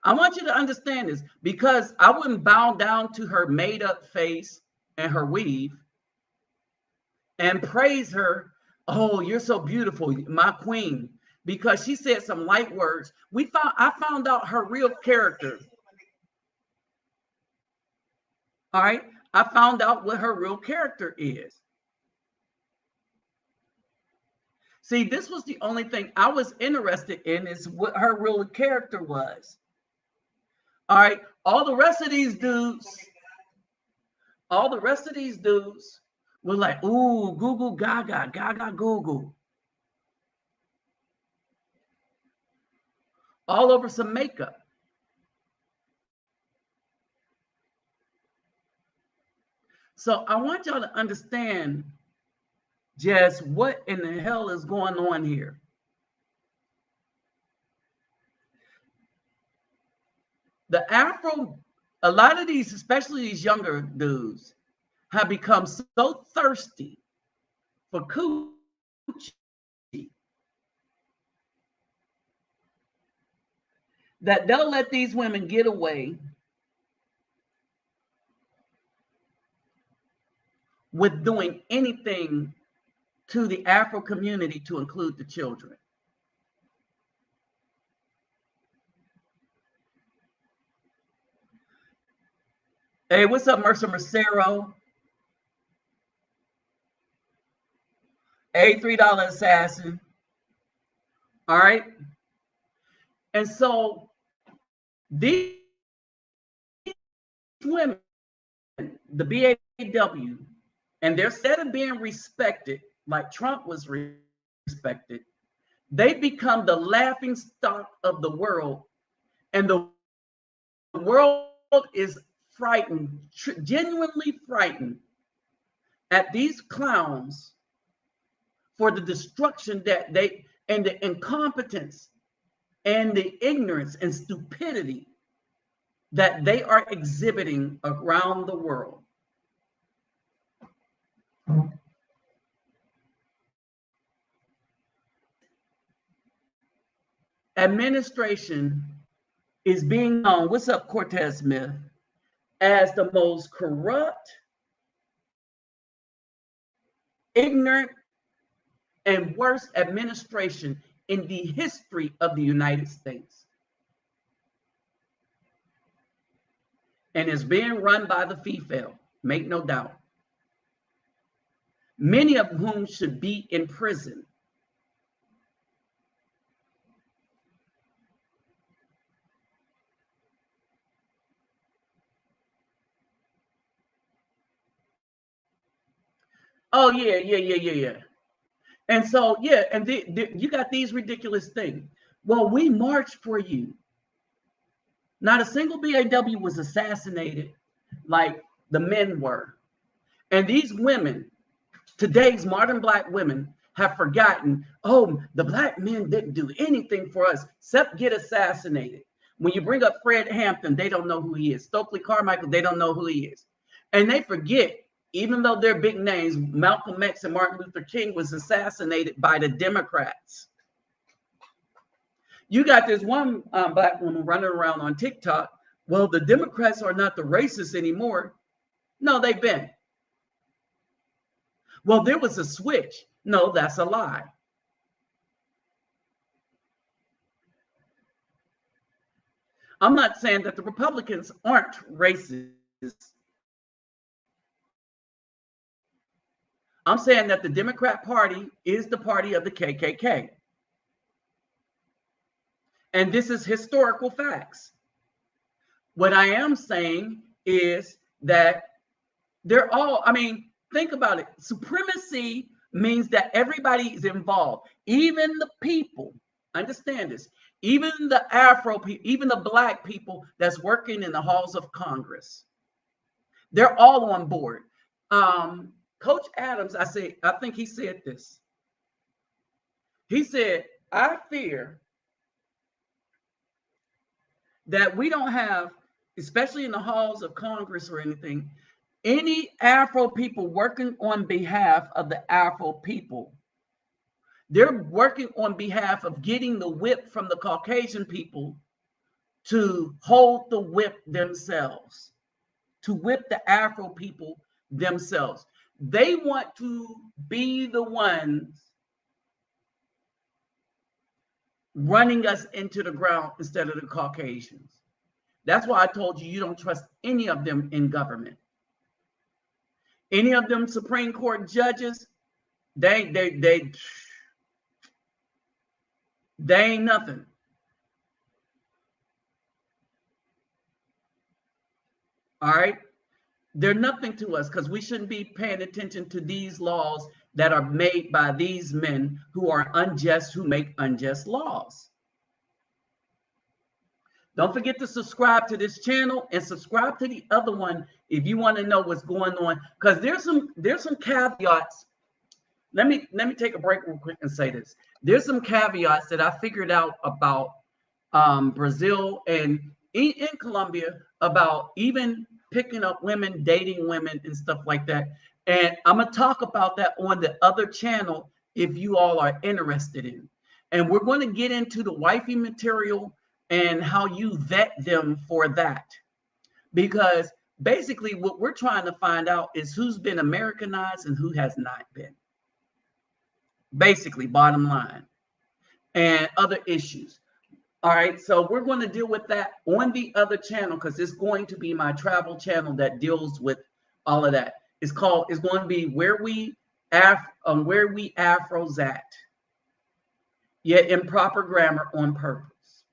I want you to understand this, because I wouldn't bow down to her made up face and her weave and praise her. Oh, you're so beautiful, my queen, because she said some light words. I found out her real character. All right. I found out what her real character is. See, this was the only thing I was interested in, is what her real character was. All right. All the rest of these dudes were like, ooh, Google Gaga, Gaga Google. All over some makeup. So I want y'all to understand just what in the hell is going on here. The Afro, a lot of these, especially these younger dudes, have become so thirsty for coochie that they'll let these women get away with doing anything to the Afro community, to include the children. Hey, what's up, Mercer Mercero? Hey, $3 assassin. All right. And so these women, the BAW, and they're, instead of being respected like Trump was respected, they become the laughing stock of the world. And the world is frightened, genuinely frightened at these clowns for the destruction that they, and the incompetence and the ignorance and stupidity that they are exhibiting around the world. Administration is being known, what's up, Cortez Smith, as the most corrupt, ignorant, and worst administration in the history of the United States. And is being run by the female, make no doubt. Many of whom should be in prison. Oh, yeah. And so, yeah, and you got these ridiculous things. Well, we marched for you. Not a single BAW was assassinated like the men were. And these women, today's modern Black women, have forgotten, oh, the Black men didn't do anything for us except get assassinated. When you bring up Fred Hampton, they don't know who he is. Stokely Carmichael, they don't know who he is. And they forget, even though they're big names, Malcolm X and Martin Luther King was assassinated by the Democrats. You got this one Black woman running around on TikTok Well, the Democrats are not the racists anymore. No, they've been. Well, there was a switch. No, that's a lie. I'm not saying that the Republicans aren't racist. I'm saying that the Democrat Party is the party of the KKK. And this is historical facts. What I am saying is that they're all, I mean, think about it. Supremacy means that everybody is involved, even the people. Understand this. Even the Afro people, even the Black people that's working in the halls of Congress. They're all on board. Coach Adams, I think he said this. He said, I fear that we don't have, especially in the halls of Congress or anything, any Afro people working on behalf of the Afro people. They're working on behalf of getting the whip from the Caucasian people to hold the whip themselves, to whip the Afro people themselves. They want to be the ones running us into the ground instead of the Caucasians. That's why I told you don't trust any of them in government. Any of them Supreme Court judges, they ain't nothing. All right? They're nothing to us because we shouldn't be paying attention to these laws that are made by these men who are unjust, who make unjust laws. Don't forget to subscribe to this channel and subscribe to the other one if you want to know what's going on. Because there's some caveats. Let me take a break real quick and say this. There's some caveats that I figured out about Brazil and in Colombia about even picking up women, dating women, and stuff like that. And I'm gonna talk about that on the other channel if you all are interested in. And we're going to get into the wifey material and how you vet them for that. Because basically what we're trying to find out is who's been Americanized and who has not been. Basically, bottom line. And other issues. All right, so we're going to deal with that on the other channel because it's going to be my travel channel that deals with all of that. It's going to be where we Afros at. Yet in proper grammar on purpose.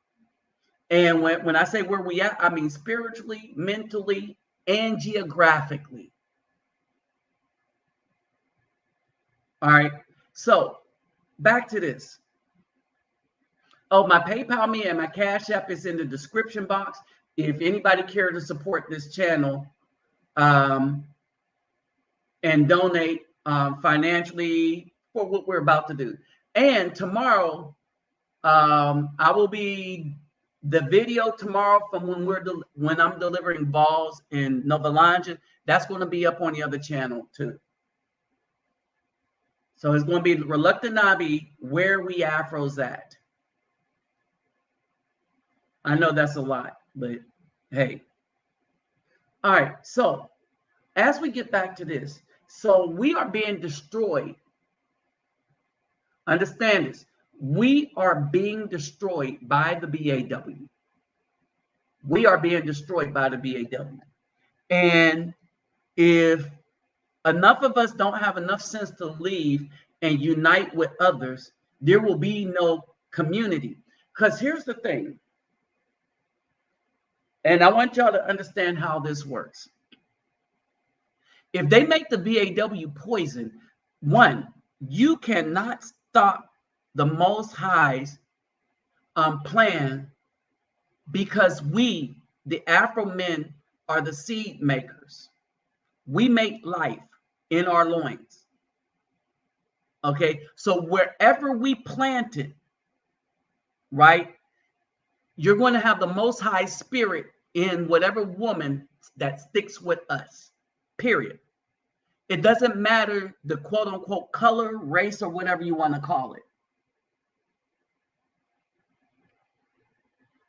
And when I say where we at, I mean spiritually, mentally, and geographically. All right, so back to this. Oh, my PayPal me and my Cash App is in the description box. If anybody care to support this channel and donate financially for what we're about to do. And tomorrow, I will be the video tomorrow from when I'm delivering balls in Nova Lanja. That's going to be up on the other channel too. So it's going to be Reluctant Nabi, where we Afros at. I know that's a lot, but hey. All right, so as we get back to this, so we are being destroyed. Understand this. We are being destroyed by the BAW. We are being destroyed by the BAW. And if enough of us don't have enough sense to leave and unite with others, there will be no community. Because here's the thing. And I want y'all to understand how this works. If they make the BAW poison, one, you cannot stop the Most High's plan because we, the Afro men, are the seed makers. We make life in our loins. Okay, so wherever we plant it, right, you're going to have the Most High Spirit in whatever woman that sticks with us, period. It doesn't matter the quote unquote color, race, or whatever you want to call it.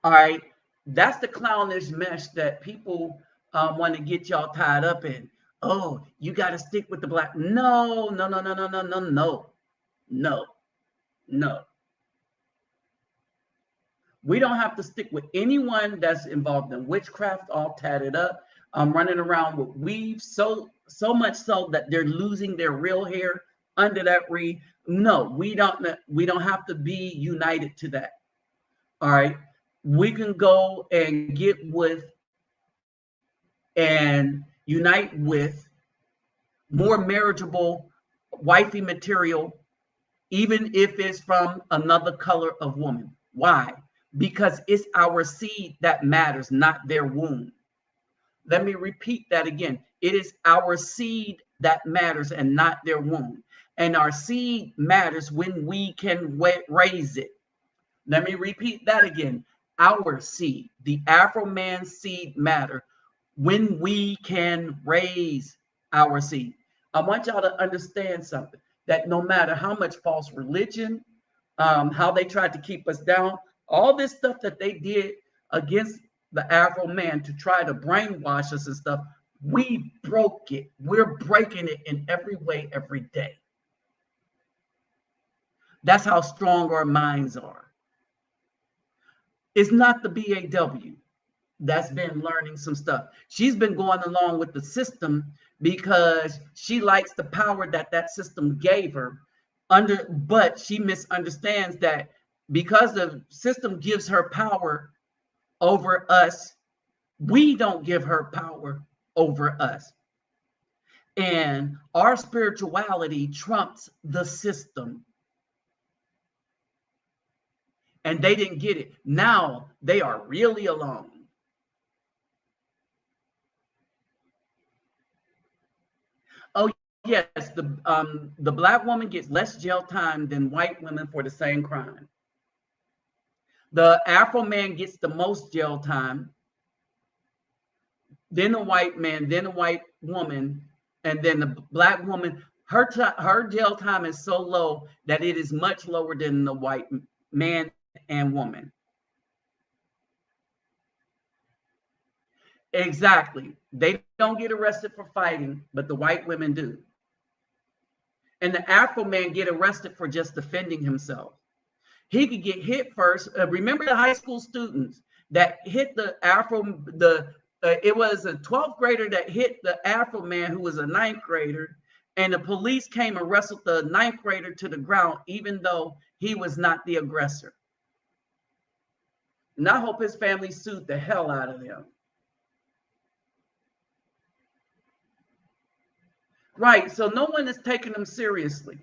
All right. That's the clownish mesh that people want to get y'all tied up in. Oh, you got to stick with the black. No, no, no, no, no, no, no, no, no, no. We don't have to stick with anyone that's involved in witchcraft, all tatted up, running around with weaves, so much so that they're losing their real hair under that weave. No, we don't have to be united to that. All right. We can go and get with and unite with more marriageable wifey material, even if it's from another color of woman. Why? Because it's our seed that matters, not their womb. Let me repeat that again. It is our seed that matters and not their womb. And our seed matters when we can raise it. Let me repeat that again. Our seed, the Afro man's seed, matter when we can raise our seed. I want y'all to understand something, that no matter how much false religion, how they tried to keep us down, all this stuff that they did against the Afro man to try to brainwash us and stuff, we broke it. We're breaking it in every way, every day. That's how strong our minds are. It's not the BAW that's been learning some stuff. She's been going along with the system because she likes the power that that system gave her. But she misunderstands that because the system gives her power over us, we don't give her power over us. And our spirituality trumps the system. And they didn't get it. Now they are really alone. Oh, yes, the black woman gets less jail time than white women for the same crime. The Afro man gets the most jail time, then the white man, then the white woman, and then the black woman. Her jail time is so low that it is much lower than the white man and woman. Exactly. They don't get arrested for fighting, but the white women do. And the Afro man get arrested for just defending himself. He could get hit first. Remember the high school students that hit the Afro, it was a 12th grader that hit the Afro man who was a 9th grader, and the police came and wrestled the 9th grader to the ground, even though he was not the aggressor. And I hope his family sued the hell out of him. Right, so no one is taking them seriously.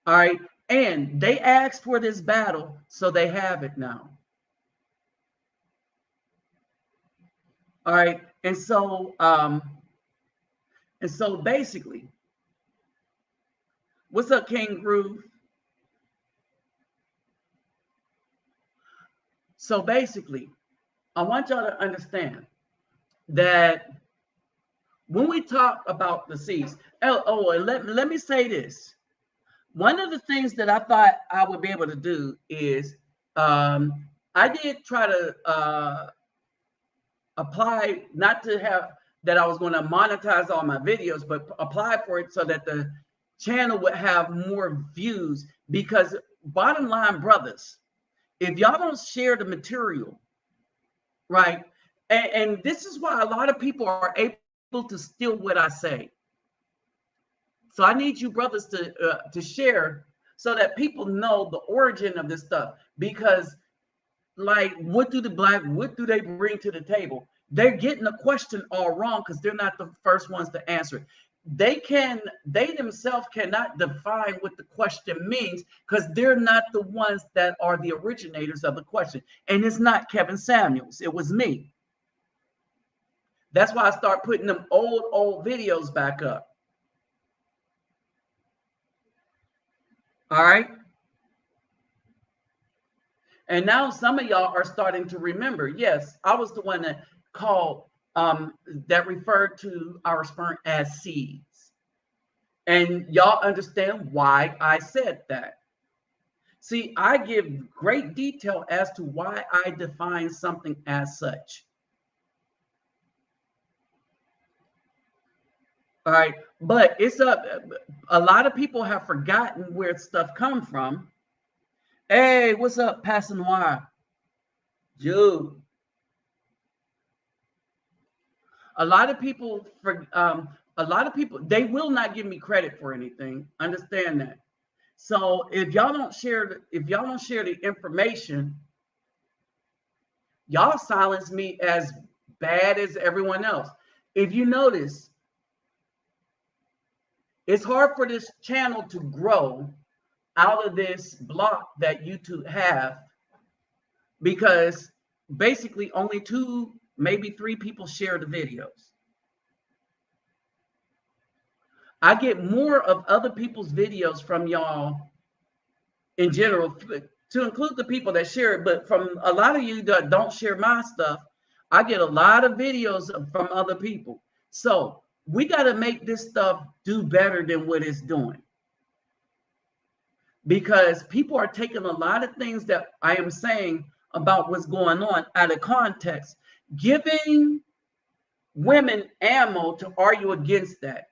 All right, and they asked for this battle, so they have it now. All right, and so basically, what's up, King Groove? So basically, I want y'all to understand that when we talk about the seeds, and let me say this. One of the things that I thought I would be able to do is I did try to apply, not to have that I was going to monetize all my videos, but apply for it so that the channel would have more views. Because bottom line, brothers, if y'all don't share the material, right? And this is why a lot of people are able to steal what I say. So I need you brothers to share so that people know the origin of this stuff. Because, like, what do they bring to the table? They're getting the question all wrong because they're not the first ones to answer it. They themselves cannot define what the question means because they're not the ones that are the originators of the question. And it's not Kevin Samuels, it was me. That's why I start putting them old videos back up. All right. And now some of y'all are starting to remember. Yes, I was the one that called, that referred to our sperm as seeds. And y'all understand why I said that. See, I give great detail as to why I define something as such. All right, but it's a lot of people have forgotten where stuff come from. Hey, what's up, Pastor Noir? Jude. A lot of people they will not give me credit for anything. Understand that. So if y'all don't share the information, y'all silence me as bad as everyone else. If you notice, it's hard for this channel to grow out of this block that YouTube have, because basically only 2, maybe 3 people share the videos. I get more of other people's videos from y'all in general, to include the people that share it, but from a lot of you that don't share my stuff, I get a lot of videos from other people. So we got to make this stuff do better than what it's doing, because people are taking a lot of things that I am saying about what's going on out of context, giving women ammo to argue against that.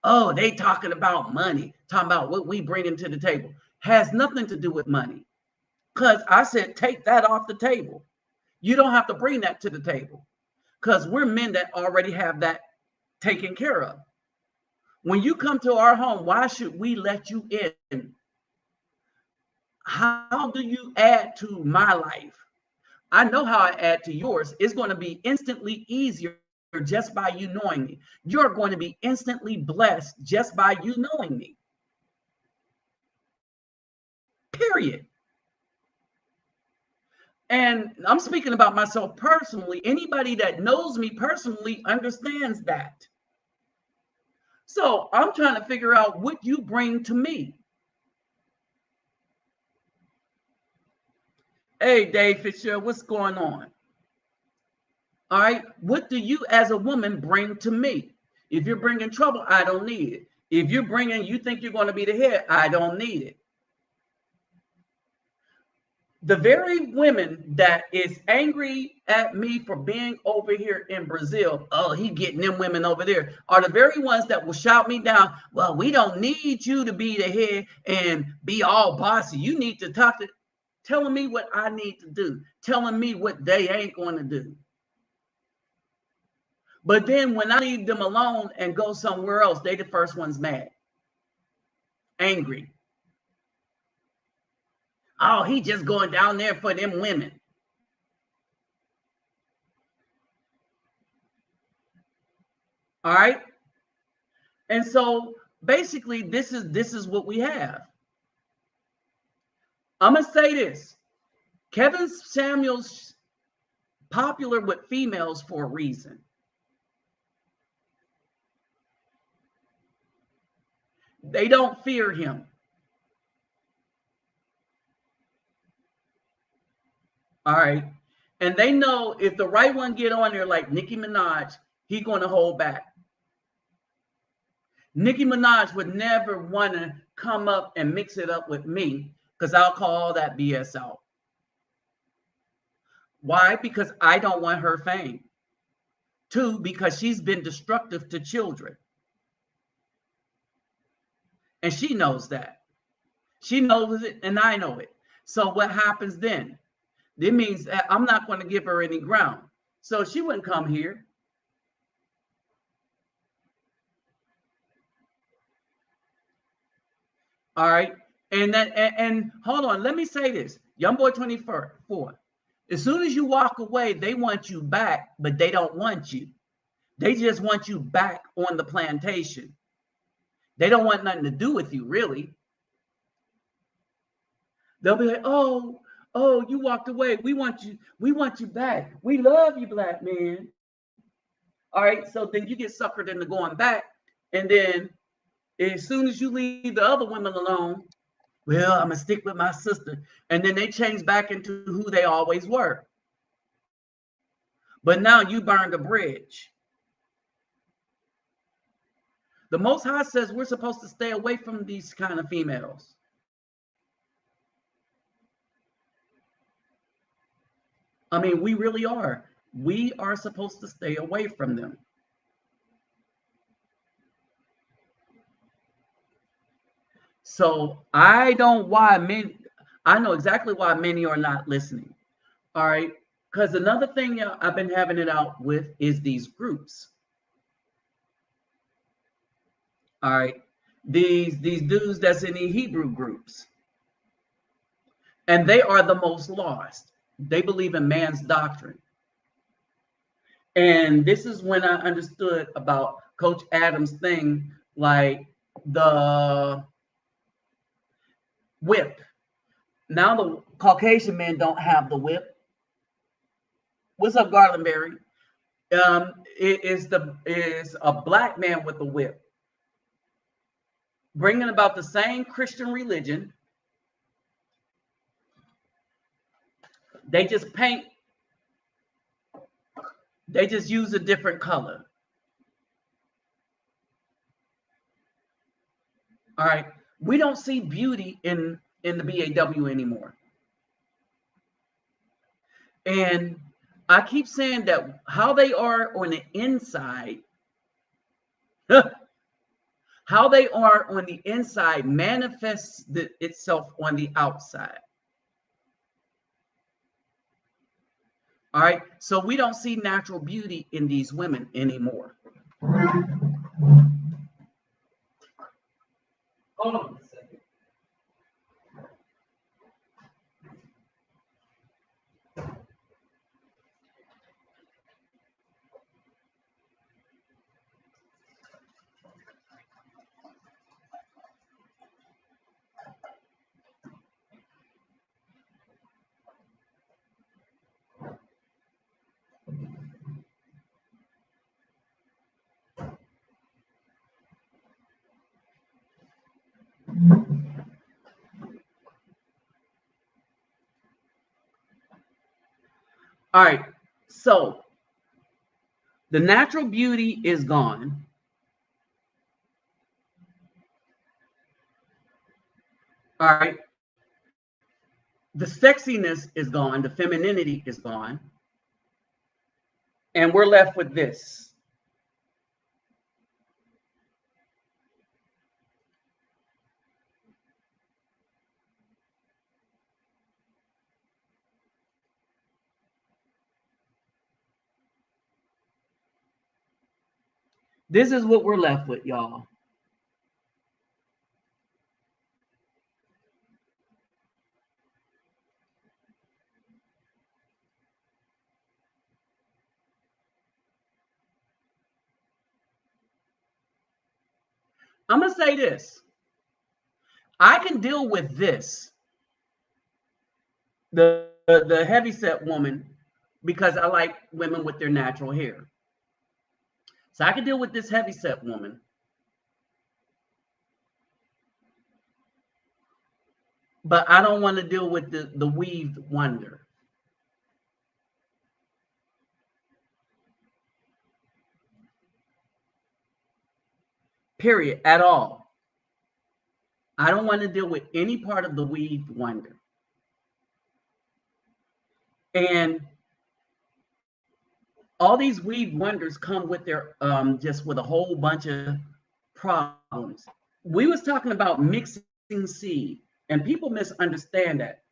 Oh, they talking about money, talking about what we bringing to the table. Has nothing to do with money. Because I said, take that off the table. You don't have to bring that to the table, because we're men that already have that taken care of. When you come to our home, why should we let you in? How do you add to my life? I know how I add to yours. It's going to be instantly easier just by you knowing me. You're going to be instantly blessed just by you knowing me. Period. And I'm speaking about myself personally. Anybody that knows me personally understands that. So I'm trying to figure out what you bring to me. Hey, Dave Fitzgerald, what's going on? All right. What do you as a woman bring to me? If you're bringing trouble, I don't need it. If you're bringing, you think you're going to be the head, I don't need it. The very women that is angry at me for being over here in Brazil, oh, he getting them women over there, are the very ones that will shout me down. Well, we don't need you to be the head and be all bossy. You need to talk to, telling me what I need to do, telling me what they ain't going to do. But then when I leave them alone and go somewhere else, they the first ones mad, angry. Oh, he just going down there for them women. All right. And so basically, this is what we have. I'm gonna say this. Kevin Samuels popular with females for a reason. They don't fear him. All right. And they know if the right one get on there like Nicki Minaj, he's going to hold back. Nicki Minaj would never want to come up and mix it up with me, because I'll call all that BS out. Why? Because I don't want her fame. 2, because she's been destructive to children. And she knows that. She knows it, and I know it. So what happens then? It means that I'm not going to give her any ground. So she wouldn't come here. All right. And hold on, let me say this. Young boy 24. As soon as you walk away, they want you back, but they don't want you. They just want you back on the plantation. They don't want nothing to do with you, really. They'll be like, oh, you walked away. We want you back. We love you, black man. All right. So then you get suckered into going back. And then as soon as you leave the other women alone, well, I'm going to stick with my sister. And then they change back into who they always were. But now you burned a bridge. The Most High says we're supposed to stay away from these kind of females. I mean, we really are. We are supposed to stay away from them. So I don't why many. I know exactly why many are not listening. All right, because another thing I've been having it out with is these groups. All right, these dudes that's in the Hebrew groups, and they are the most lost. They believe in man's doctrine, and this is when I understood about Coach Adams' thing, like the whip. Now the Caucasian men don't have the whip. What's up, Garlandberry? It is a black man with the whip, bringing about the same Christian religion. They just paint. They just use a different color. All right. We don't see beauty in the BAW anymore. And I keep saying that how they are on the inside, how they are on the inside manifests itself on the outside. All right. So we don't see natural beauty in these women anymore. Hold on a second. All right. So the natural beauty is gone. All right. The sexiness is gone. The femininity is gone. And we're left with this. This is what we're left with, y'all. I'm going to say this. I can deal with this, the heavyset woman, because I like women with their natural hair. So I can deal with this heavyset woman. But I don't want to deal with the weaved wonder. Period. At all. I don't want to deal with any part of the weaved wonder. And all these weaved wonders come with their just with a whole bunch of problems. We was talking about mixing seed, and people misunderstand that.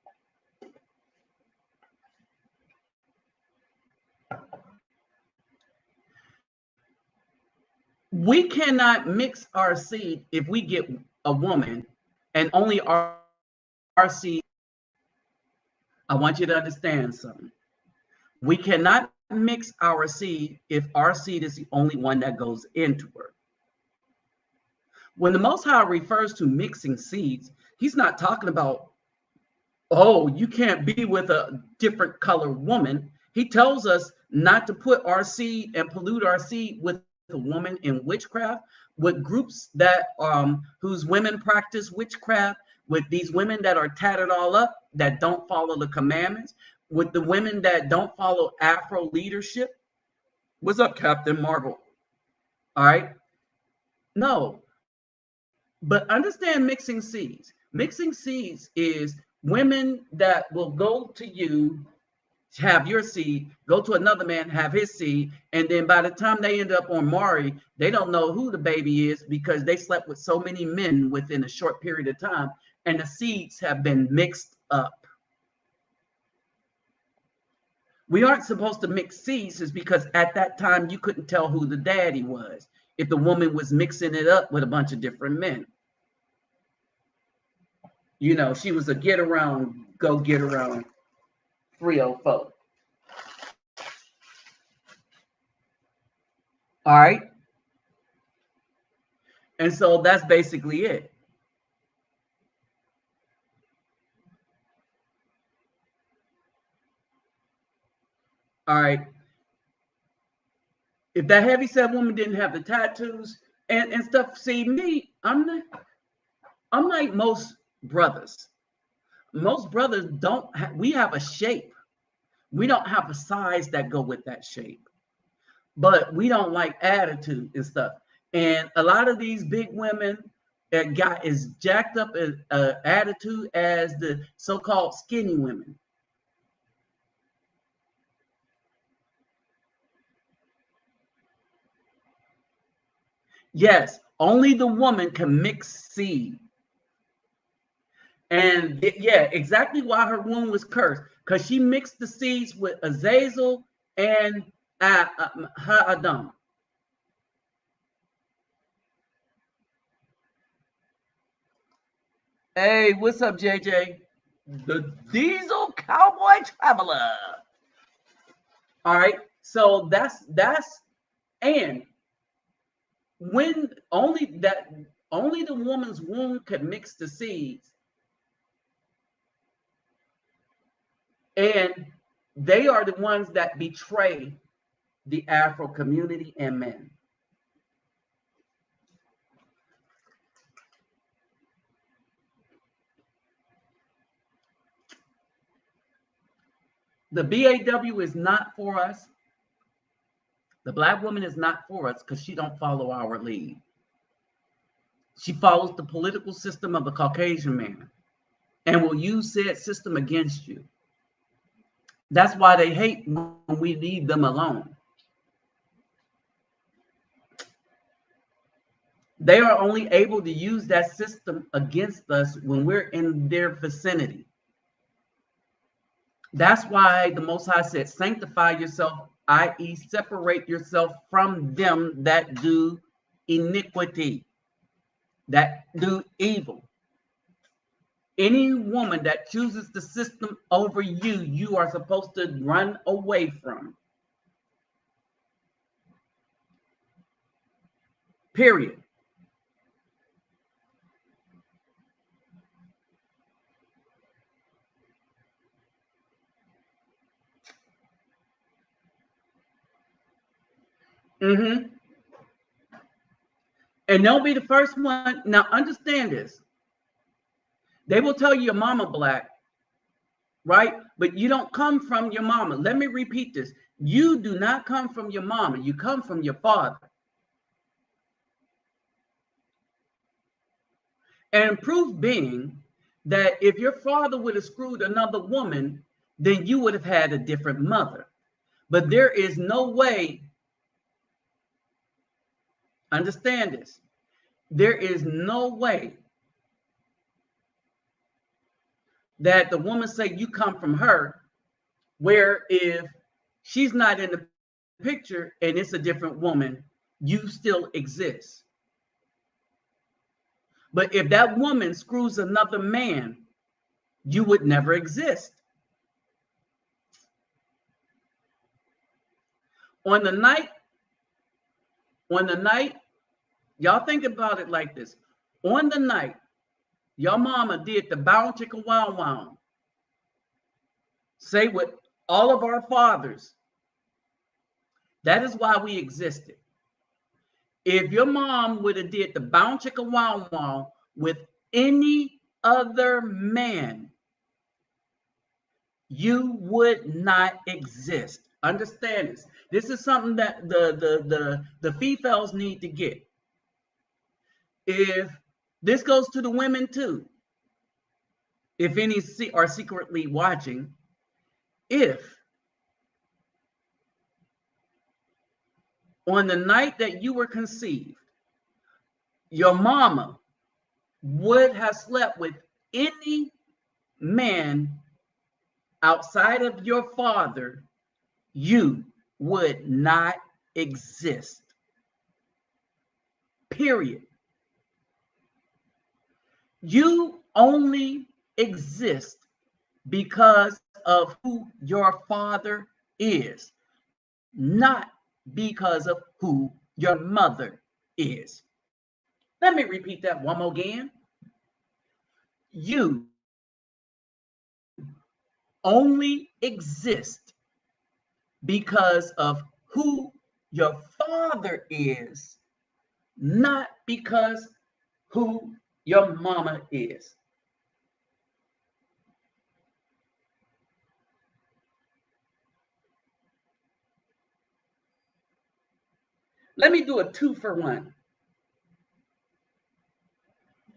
We cannot mix our seed if we get a woman and only our seed. I want you to understand something. We cannot mix our seed if our seed is the only one that goes into her. When the Most High refers to mixing seeds, he's not talking about, oh, you can't be with a different color woman. He tells us not to put our seed and pollute our seed with a woman in witchcraft, with groups that whose women practice witchcraft, with these women that are tattered all up, that don't follow the commandments, with the women that don't follow Afro leadership. What's up, Captain Marvel? All right. No, but understand mixing seeds. Mixing seeds is women that will go to you have your seed, go to another man, have his seed, and then by the time they end up on Maury, they don't know who the baby is because they slept with so many men within a short period of time, and the seeds have been mixed up. We aren't supposed to mix seeds is because at that time you couldn't tell who the daddy was if the woman was mixing it up with a bunch of different men. You know, she was a get around 304. All right. And so that's basically it. All right. If that heavyset woman didn't have the tattoos and stuff, see me, I'm like most brothers. Most brothers don't have, we have a shape. We don't have a size that go with that shape. But we don't like attitude and stuff. And a lot of these big women that got as jacked up as attitude as the so-called skinny women. Yes, only the woman can mix seed. And yeah, exactly why her womb was cursed, because she mixed the seeds with Azazel and Ha-Adam. Hey, what's up, JJ? The Diesel Cowboy Traveler. All right, so that's and when only the woman's womb could mix the seeds, and they are the ones that betray the Afro community and men. The BAW is not for us. The Black woman is not for us because she don't follow our lead. She follows the political system of the Caucasian man and will use said system against you. That's why they hate when we leave them alone. They are only able to use that system against us when we're in their vicinity. That's why the Most High said, sanctify yourself, i.e., separate yourself from them that do iniquity, that do evil. Any woman that chooses the system over you, you are supposed to run away from. Period. Mm-hmm. And they'll be the first one. Now, understand this. They will tell you your mama black, right? But you don't come from your mama. Let me repeat this. You do not come from your mama. You come from your father. And proof being that if your father would have screwed another woman, then you would have had a different mother. But there is no way, understand this, there is no way that the woman say you come from her, where if she's not in the picture and it's a different woman, you still exist. But if that woman screws another man, you would never exist. On the night, y'all think about it like this. On the night, your mama did the bow chicka wow wow. Say with all of our fathers. That is why we existed. If your mom would have did the bow chicka wow wow with any other man, you would not exist. Understand this. This is something that the females need to get. If this goes to the women too, if any are secretly watching, if on the night that you were conceived, your mama would have slept with any man outside of your father, you would not exist. Period. You only exist because of who your father is, not because of who your mother is. Let me repeat that one more again. You only exist because of who your father is, not because who your mama is. Let me do a 2-for-1.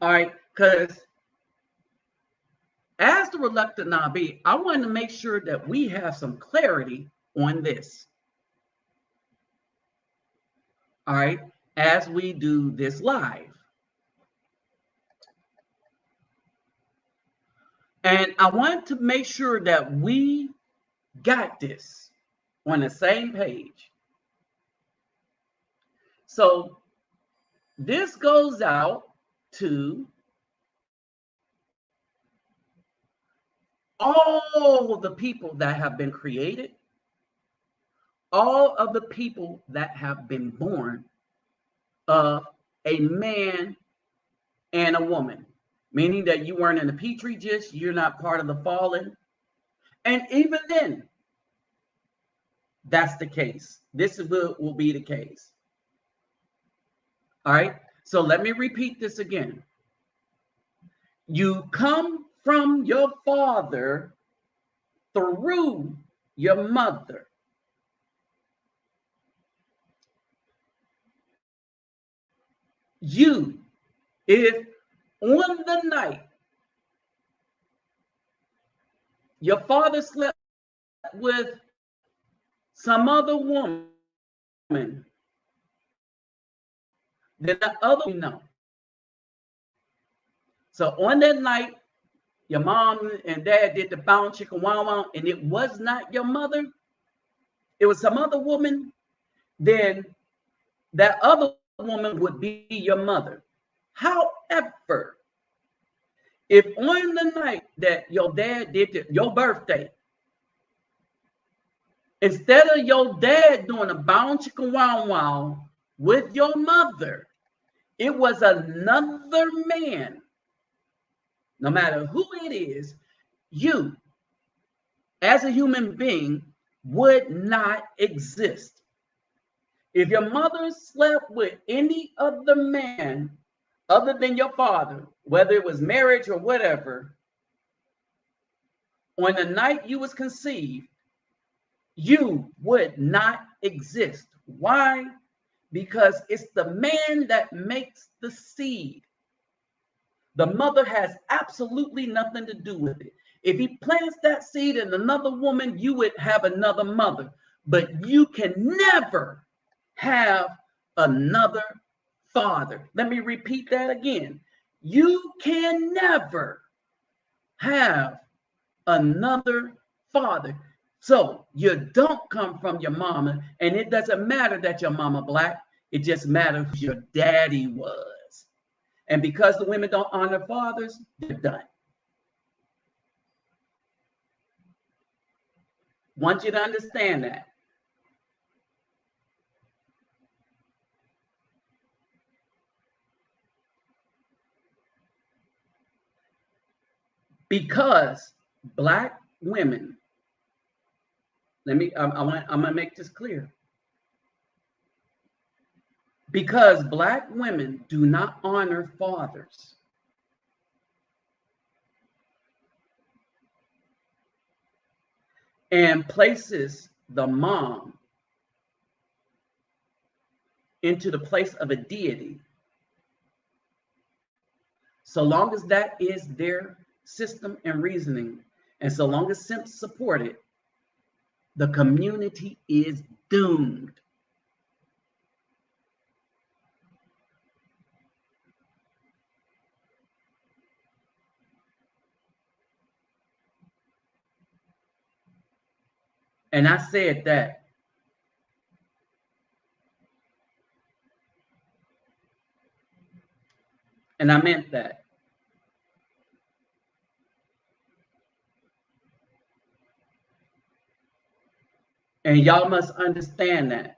All right, because as the reluctant Nabi, I want to make sure that we have some clarity on this. All right, as we do this live. And I want to make sure that we got this on the same page. So this goes out to all the people that have been created, all of the people that have been born of a man and a woman, meaning that you weren't in a petri dish, you're not part of the fallen. And even then, that's the case. This will be the case. All right, so let me repeat this again. You come from your father through your mother. You, if on the night your father slept with some other woman, then the other no. So on that night, your mom and dad did the bound chicken wow wow, and it was not your mother, it was some other woman, then that other woman would be your mother. However, if on the night that your dad did your birthday, instead of your dad doing a bound chicken wow wow with your mother, it was another man, no matter who it is, you as a human being would not exist. If your mother slept with any other man other than your father, whether it was marriage or whatever, on the night you was conceived, you would not exist. Why? Because it's the man that makes the seed. The mother has absolutely nothing to do with it. If he plants that seed in another woman, you would have another mother. But you can never have another father. Let me repeat that again. You can never have another father. So you don't come from your mama, and it doesn't matter that your mama black. It just matters who your daddy was. And because the women don't honor fathers, they're done. Want you to understand that. Because black women, I'm gonna make this clear. Because black women do not honor fathers, and places the mom into the place of a deity, so long as that is their system and reasoning, and so long as simps support it, the community is doomed. And I said that. And I meant that. And y'all must understand that.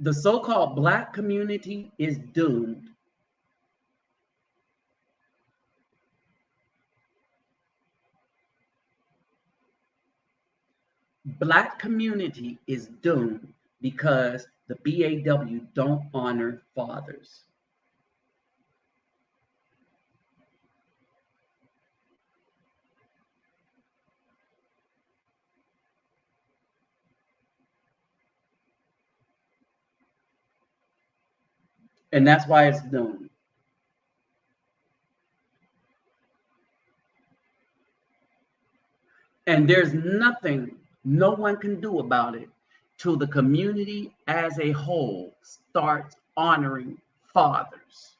The so-called Black community is doomed. Black community is doomed because the BAW don't honor fathers. And that's why it's doomed. And there's nothing no one can do about it till the community as a whole starts honoring fathers.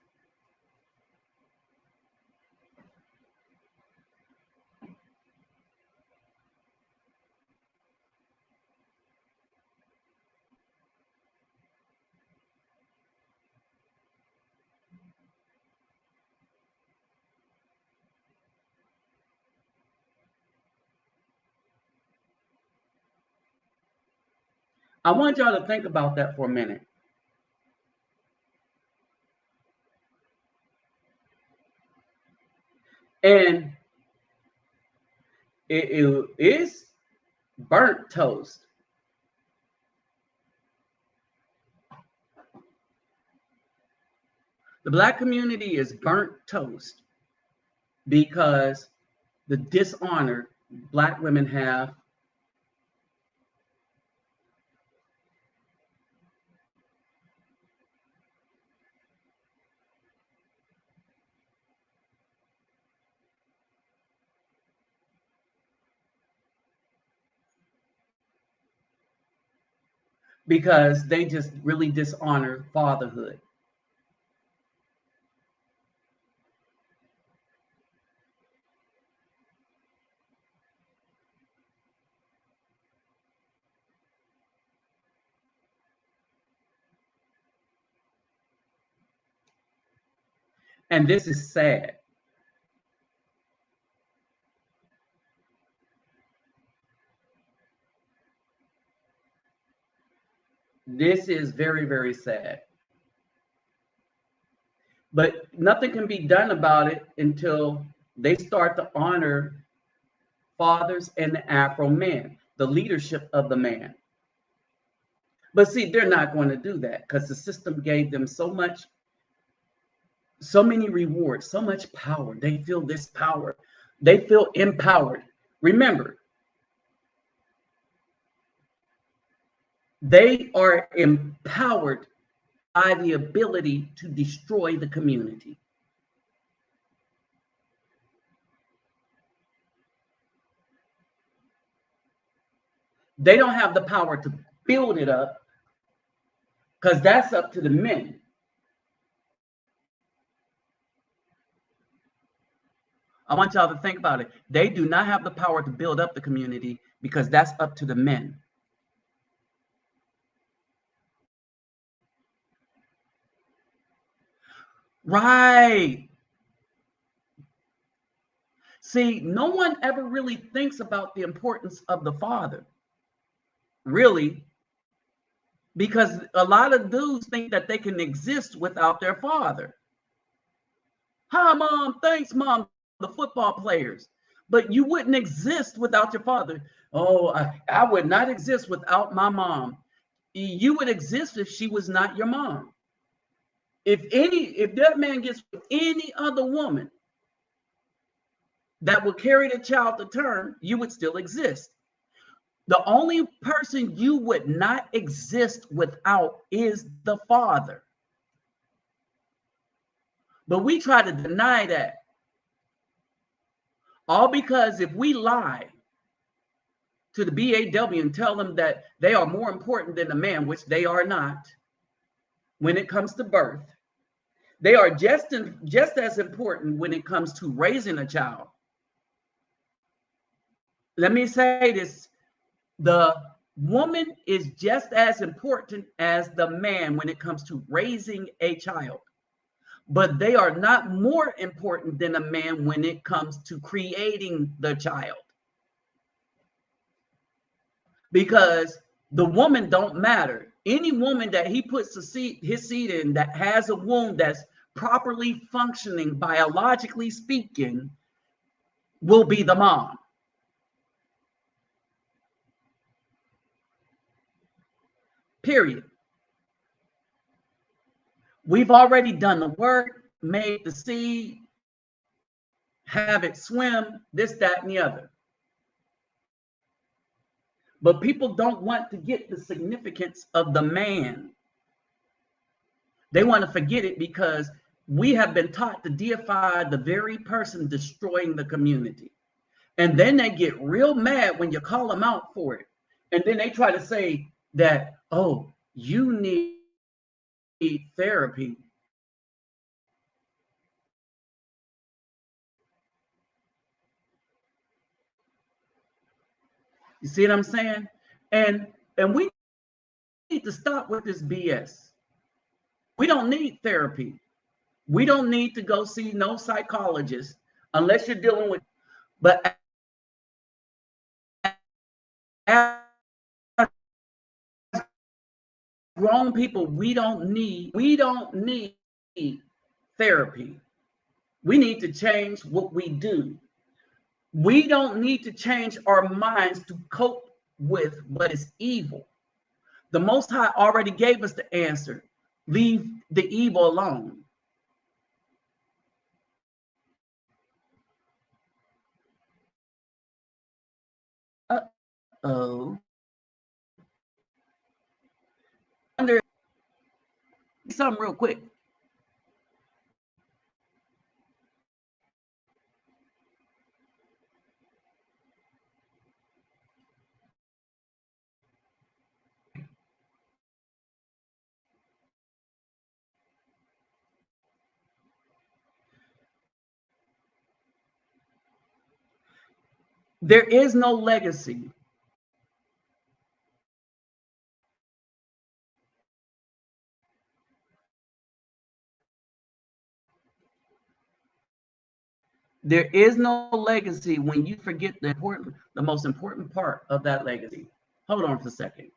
I want y'all to think about that for a minute. And it is burnt toast. The Black community is burnt toast because the dishonor Black women have because they just really dishonor fatherhood. And this is sad. This is very, very sad. But nothing can be done about it until they start to honor fathers and the Afro man, the leadership of the man. But see, they're not going to do that because the system gave them so many rewards, so much power. They feel this power. They feel empowered. Remember, they are empowered by the ability to destroy the community. They don't have the power to build it up because that's up to the men. I want y'all to think about it. They do not have the power to build up the community because that's up to the men. Right. See, no one ever really thinks about the importance of the father, really, because a lot of dudes think that they can exist without their father. Hi, mom. Thanks, mom. The football players. But you wouldn't exist without your father. Oh, I would not exist without my mom. You would exist if she was not your mom. If that man gets with any other woman that will carry the child to term, you would still exist. The only person you would not exist without is the father. But we try to deny that. All because if we lie to the BAW and tell them that they are more important than a man, which they are not, when it comes to birth, they are just as important when it comes to raising a child. let me say this, the woman is just as important as the man when it comes to raising a child, but they are not more important than a man when it comes to creating the child, because the woman don't matter. Any woman that he puts his seed in that has a womb that's properly functioning, biologically speaking, will be the mom. Period. We've already done the work, made the seed, have it swim, this, that, and the other. But people don't want to get the significance of the man. They want to forget it because we have been taught to deify the very person destroying the community. And then they get real mad when you call them out for it. And then they try to say that, oh, you need therapy. You see what I'm saying? And we need to stop with this BS. We don't need therapy. We don't need to go see no psychologist unless you're dealing with, but as grown people, we don't need therapy. We need to change what we do. We don't need to change our minds to cope with what is evil. The Most High already gave us the answer. Leave the evil alone. Uh-oh. Under something real quick. There is no legacy. There is no legacy when you forget the most important part of that legacy. Hold on for a second.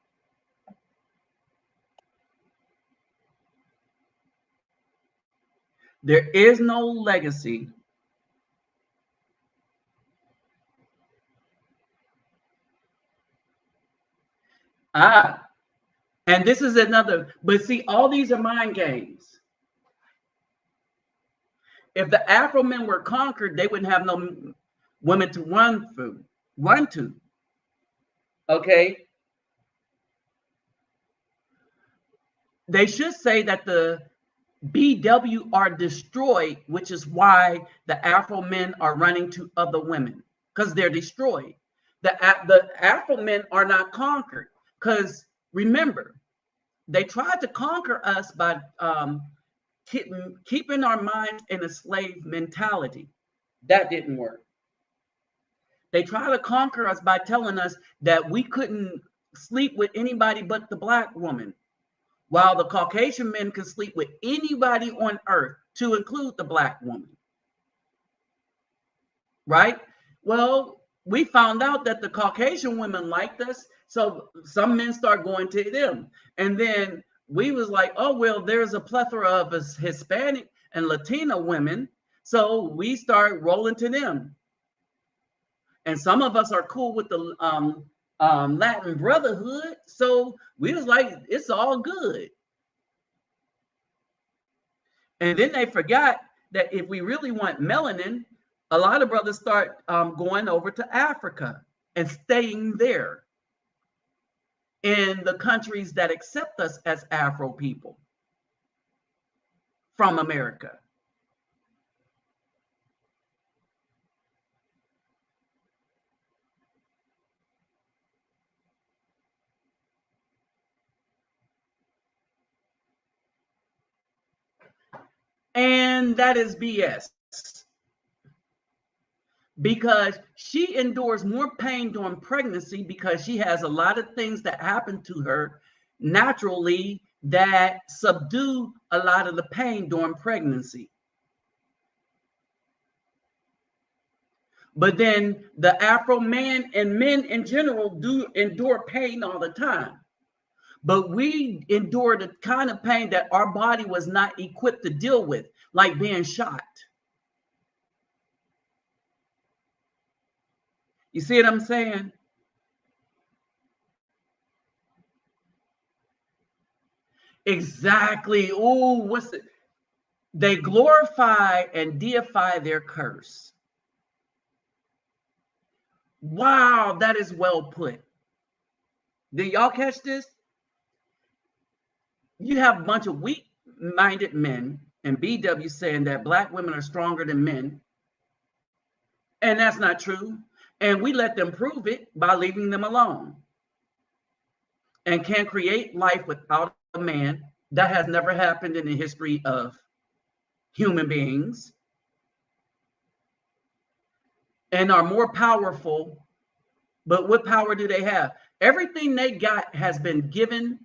There is no legacy and this is another, but see, all these are mind games. If the Afro men were conquered, they wouldn't have no women to run to. Okay. They should say that the BW are destroyed, which is why the Afro men are running to other women, because they're destroyed. The Afro men are not conquered, because remember, they tried to conquer us by keeping our minds in a slave mentality. That didn't work. They tried to conquer us by telling us that we couldn't sleep with anybody but the Black woman, while the Caucasian men could sleep with anybody on earth, to include the Black woman. Right? Well, we found out that the Caucasian women liked us, so some men start going to them. And then we was like, oh, well, there's a plethora of Hispanic and Latina women, so we start rolling to them. And some of us are cool with the Latin Brotherhood, so we was like, it's all good. And then they forgot that if we really want melanin, a lot of brothers start going over to Africa and staying there in the countries that accept us as Afro people from America. And that is BS. because she endures more pain during pregnancy because she has a lot of things that happen to her naturally that subdue a lot of the pain during pregnancy. But then the Afro man and men in general do endure pain all the time. But we endure the kind of pain that our body was not equipped to deal with, like being shot. You see what I'm saying? Exactly. Oh, what's it? They glorify and deify their curse. Wow, that is well put. Did y'all catch this? You have a bunch of weak-minded men and BW saying that Black women are stronger than men. And that's not true. And we let them prove it by leaving them alone. And can create life without a man. That has never happened in the history of human beings. And are more powerful. But what power do they have? Everything they got has been given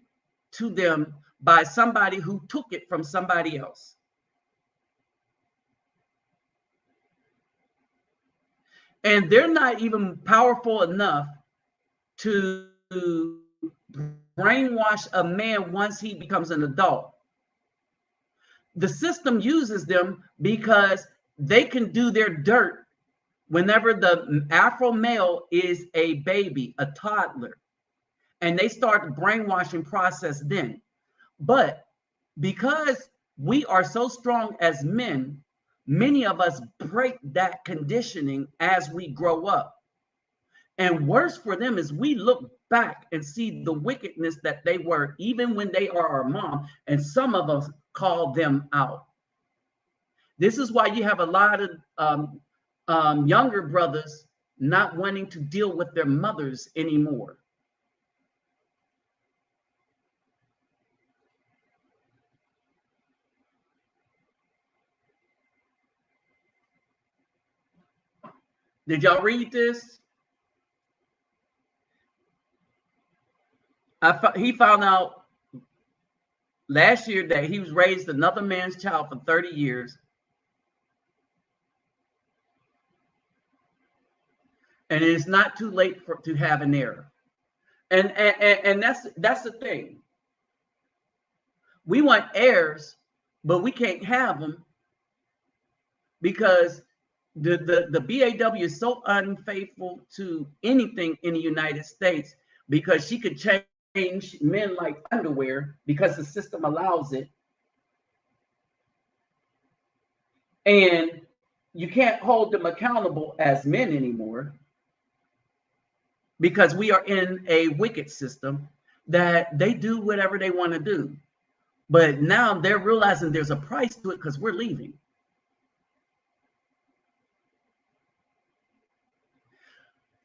to them by somebody who took it from somebody else. And they're not even powerful enough to brainwash a man once he becomes an adult. The system uses them because they can do their dirt whenever the Afro male is a baby, a toddler, and they start the brainwashing process then. But because we are so strong as men, many of us break that conditioning as we grow up. And worse for them is we look back and see the wickedness that they were, even when they are our mom, and some of us call them out. This is why you have a lot of younger brothers not wanting to deal with their mothers anymore. Did y'all read this? He found out last year that he was raised another man's child for 30 years. And it is not too late to have an heir. And that's the thing. We want heirs, but we can't have them because the BAW is so unfaithful to anything in the United States because she could change men like underwear because the system allows it. And you can't hold them accountable as men anymore because we are in a wicked system that they do whatever they want to do. But now they're realizing there's a price to it because we're leaving.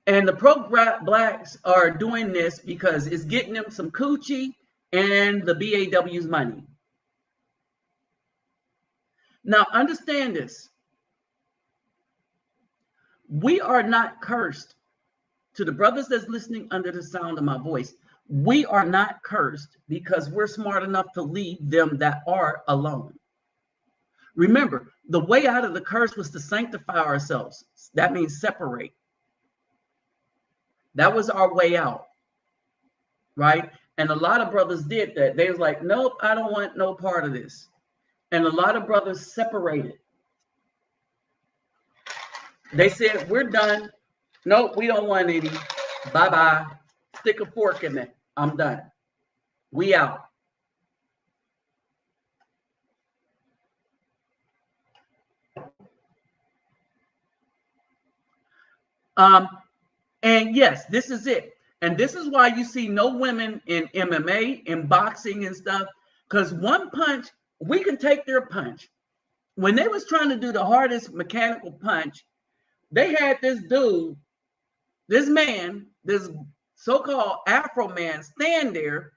And the pro-blacks are doing this because it's getting them some coochie and the BAW's money. Now, understand this. We are not cursed. To the brothers that's listening under the sound of my voice, we are not cursed because we're smart enough to leave them that are alone. Remember, the way out of the curse was to sanctify ourselves. That means separate. That was our way out, right? And a lot of brothers did that. They was like, nope, I don't want no part of this. And a lot of brothers separated. They said, we're done. Nope, we don't want any. Bye-bye. Stick a fork in it. I'm done. We out. And yes, this is it. And this is why you see no women in MMA, in boxing and stuff, because one punch, we can take their punch. When they was trying to do the hardest mechanical punch, they had this dude, this man, this so-called Afro man stand there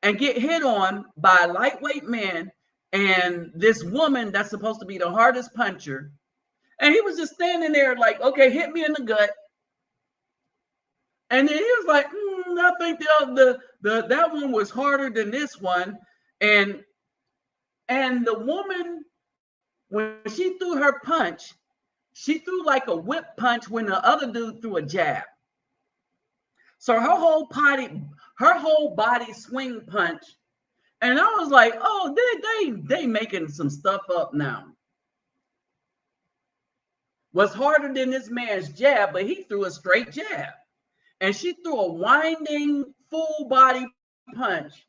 and get hit on by a lightweight man and this woman that's supposed to be the hardest puncher. And he was just standing there like, okay, hit me in the gut. And then he was like, I think that one was harder than this one. And the woman, when she threw her punch, she threw like a whip punch when the other dude threw a jab. So her whole body swing punch. And I was like, oh, they making some stuff up now. Was harder than this man's jab, but he threw a straight jab. And she threw a winding full body punch.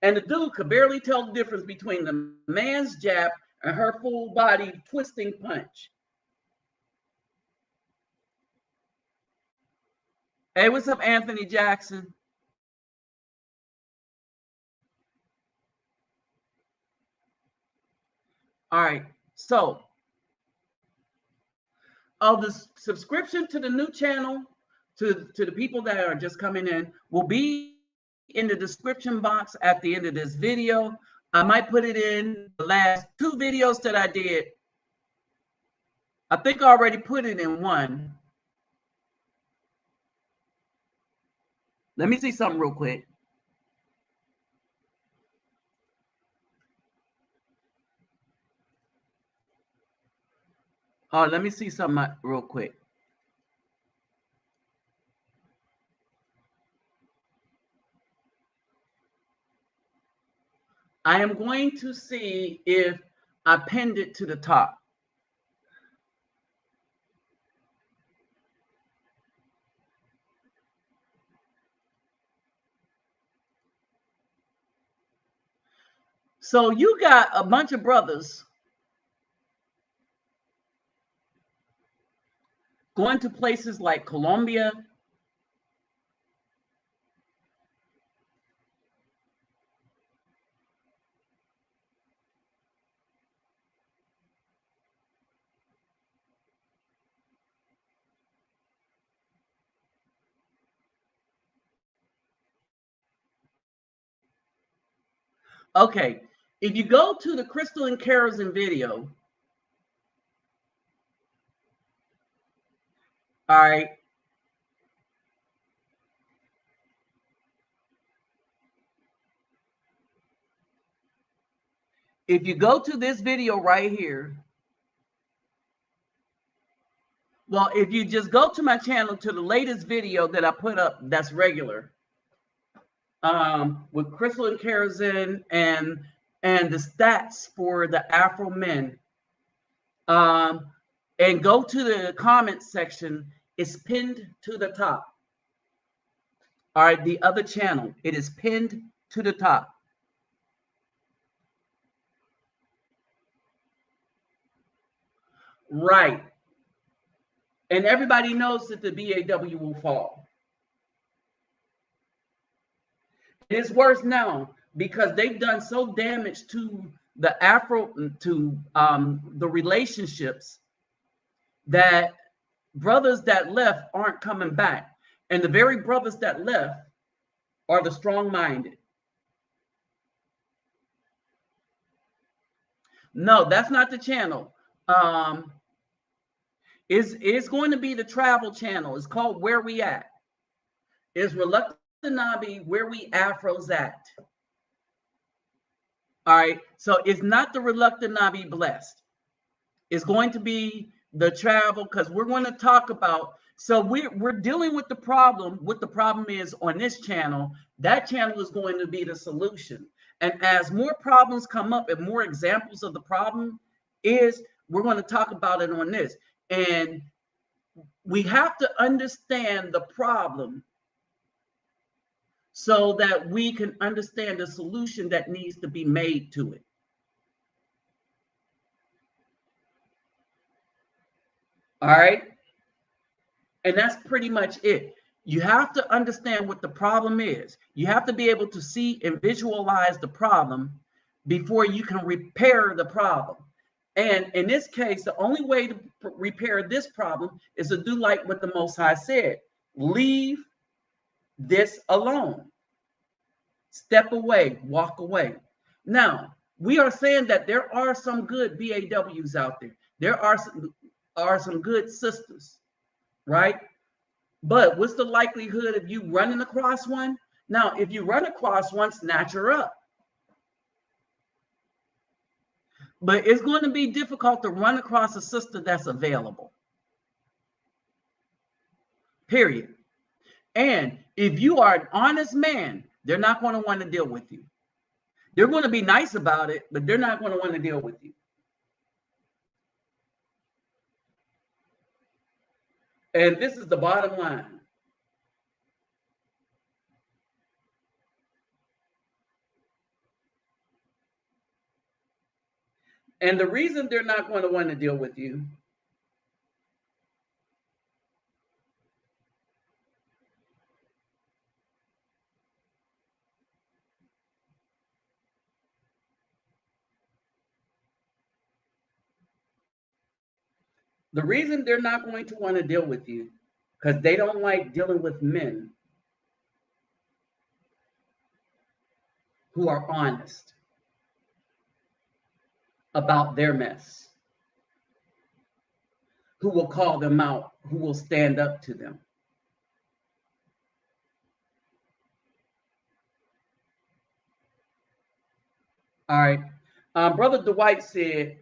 And the dude could barely tell the difference between the man's jab and her full body twisting punch. Hey, what's up, Anthony Jackson? All right, so the subscription to the new channel, to the people that are just coming in, will be in the description box at the end of this video. I might put it in the last 2 videos that I did. I think I already put it in one. Let me see something real quick. Let me see something real quick. I am going to see if I pinned it to the top. So you got a bunch of brothers going to places like Colombia, okay, if you go to the Crystal and Kerosene video, all right, if you go to this video right here, well, if you just go to my channel to the latest video that I put up that's regular, with Crystal and Kerosene and the stats for the Afro men, and go to the comments section, it's pinned to the top. All right, the other channel, it is pinned to the top. Right. And everybody knows that the BAW will fall. It's worse now because they've done so damage to the Afro, to the relationships, that brothers that left aren't coming back. And the very brothers that left are the strong-minded. No, that's not the channel. It's going to be the travel channel. It's called Where We At. It's refugetemplenabi, Where We Afros At. All right, so it's not the refugetemplenabi blessed. It's going to be the travel, because we're going to talk about, so we're dealing with the problem. What the problem is on this channel, that channel is going to be the solution. And as more problems come up and more examples of the problem is, we're going to talk about it on this. And we have to understand the problem so that we can understand the solution that needs to be made to it. All right. And that's pretty much it. You have to understand what the problem is. You have to be able to see and visualize the problem before you can repair the problem. And in this case, the only way to repair this problem is to do like what the Most High said: leave this alone. Step away, walk away. Now, we are saying that there are some good BAWs out there. There are some, are some good sisters, right? But what's the likelihood of you running across one? Now, if you run across one, snatch her up. But it's going to be difficult to run across a sister that's available. Period. And if you are an honest man, they're not going to want to deal with you. They're going to be nice about it, but they're not going to want to deal with you. And this is the bottom line. And the reason they're not going to want to deal with you because they don't like dealing with men who are honest about their mess, who will call them out, who will stand up to them. All right. Brother Dwight said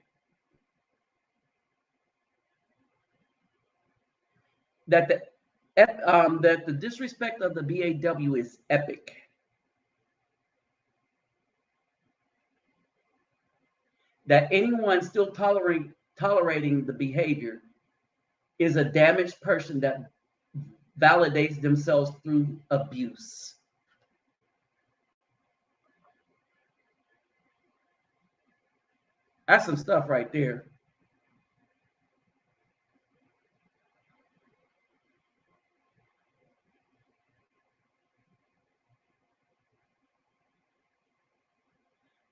that the disrespect of the BAW is epic. That anyone still tolerating the behavior is a damaged person that validates themselves through abuse. That's some stuff right there.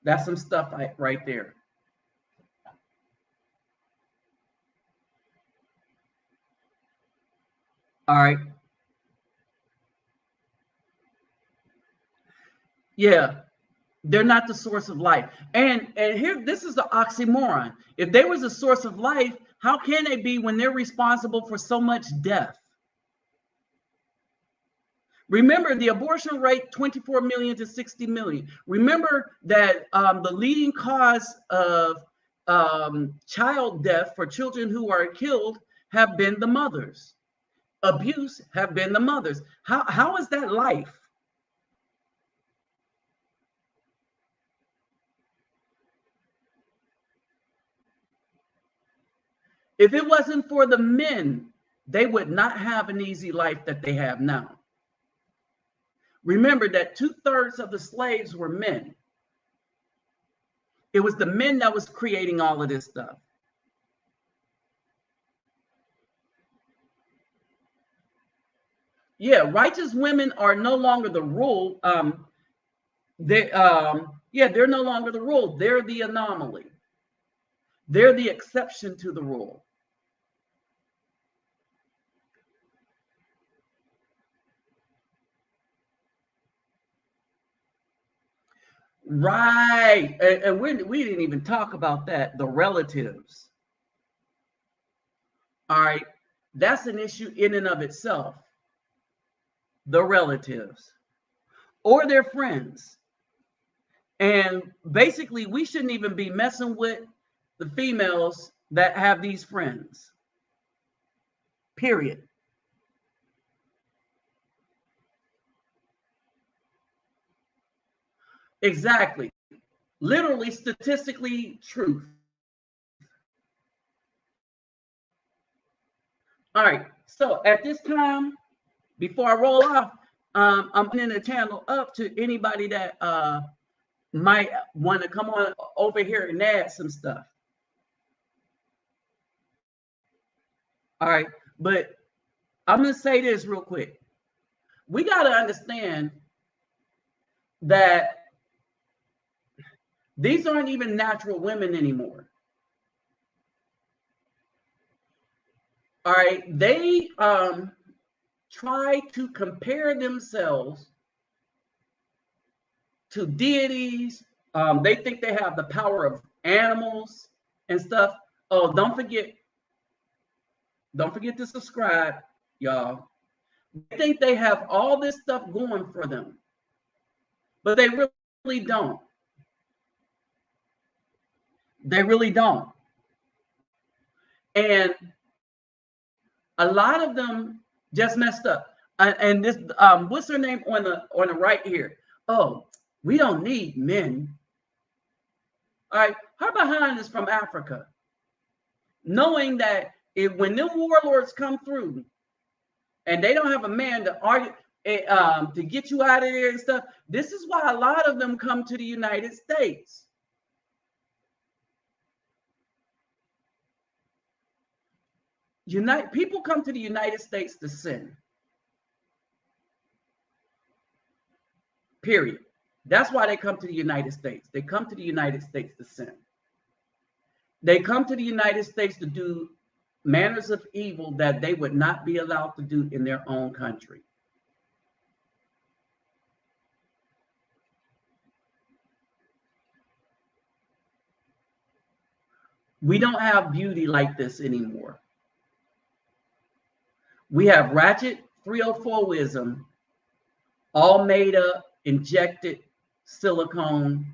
That's some stuff right there. All right. Yeah, they're not the source of life. And here, this is the oxymoron. If they was a source of life, how can they be when they're responsible for so much death? Remember the abortion rate, 24 million to 60 million. Remember that the leading cause of child death for children who are killed have been the mothers. Abuse have been the mothers. How is that life? If it wasn't for the men, they would not have an easy life that they have now. Remember that 2/3 of the slaves were men. It was the men that was creating all of this stuff. Yeah, righteous women are no longer the rule. They're no longer the rule. They're the anomaly. They're the exception to the rule. Right. And we didn't even talk about that, the relatives. All right. That's an issue in and of itself. The relatives or their friends. And basically, we shouldn't even be messing with the females that have these friends. Period. Exactly. Literally, statistically, truth. All right. So at this time, before I roll off, I'm opening the channel up to anybody that might want to come on over here and add some stuff. All right. But I'm going to say this real quick. We got to understand that these aren't even natural women anymore. All right. They try to compare themselves to deities. They think they have the power of animals and stuff. Oh, don't forget, Don't forget to subscribe, y'all. They think they have all this stuff going for them, but they really don't. They really don't. And a lot of them just messed up. And this, what's her name on the right here? Oh, we don't need men. All right, her behind is from Africa, knowing that when them warlords come through, and they don't have a man to argue to get you out of there and stuff. This is why a lot of them come to the United States. People come to the United States to sin. Period. That's why they come to the United States. They come to the United States to sin. They come to the United States to do manners of evil that they would not be allowed to do in their own country. We don't have beauty like this anymore. We have ratchet 304ism, all made up, injected silicone.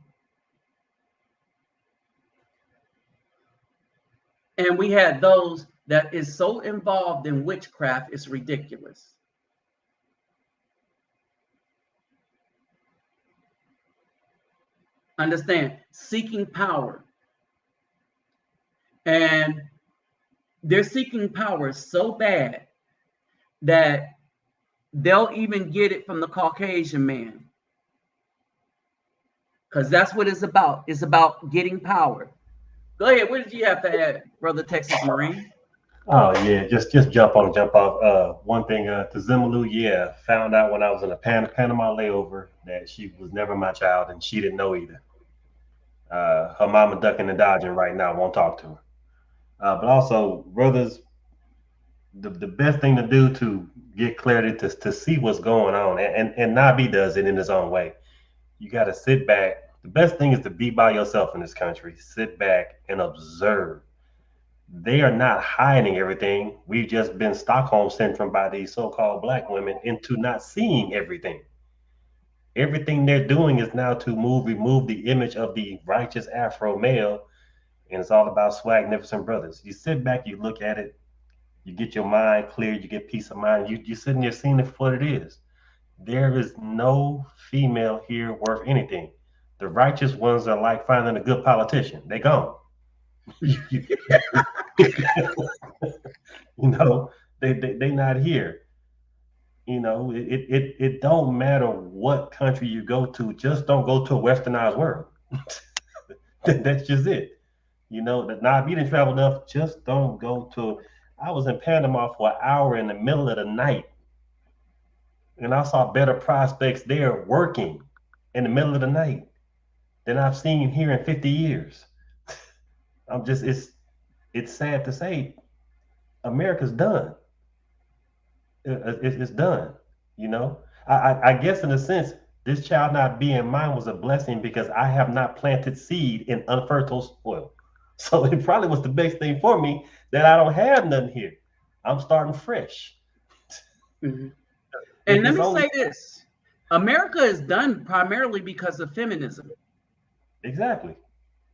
And we had those that is so involved in witchcraft, it's ridiculous. Understand, seeking power. And they're seeking power so bad that they'll even get it from the Caucasian man. Because that's what it's about. It's about getting power. Go ahead. What did you have to add, Brother Texas Marine? Oh yeah, just jump off. One thing to Zimmalou, found out when I was in a Panama layover that she was never my child, and she didn't know either. Her mama ducking and dodging right now, won't talk to her. But also, brothers, the best thing to do to get clarity to see what's going on, and Nabi does it in his own way. You got to sit back. The best thing is to be by yourself in this country. Sit back and observe. They are not hiding everything. We've just been Stockholm syndrome by these so-called black women into not seeing everything. Everything they're doing is now to remove the image of the righteous Afro male, and it's all about swagnificent brothers. You sit back, you look at it, you get your mind cleared, you get peace of mind. You're sitting there seeing it for what it is. There is no female here worth anything. The righteous ones are like finding a good politician. They gone. You know, they not here. You know, it don't matter what country you go to, just don't go to a westernized world. That's just it. You know, that now if you didn't travel enough, just don't go to. I was in Panama for an hour in the middle of the night, and I saw better prospects there working in the middle of the night than I've seen here in 50 years. It's sad to say, America's done. It's done. You know, I guess in a sense, this child not being mine was a blessing because I have not planted seed in unfertile soil. So it probably was the best thing for me that I don't have nothing here. I'm starting fresh. Mm-hmm. And let me say this. America is done primarily because of feminism. Exactly.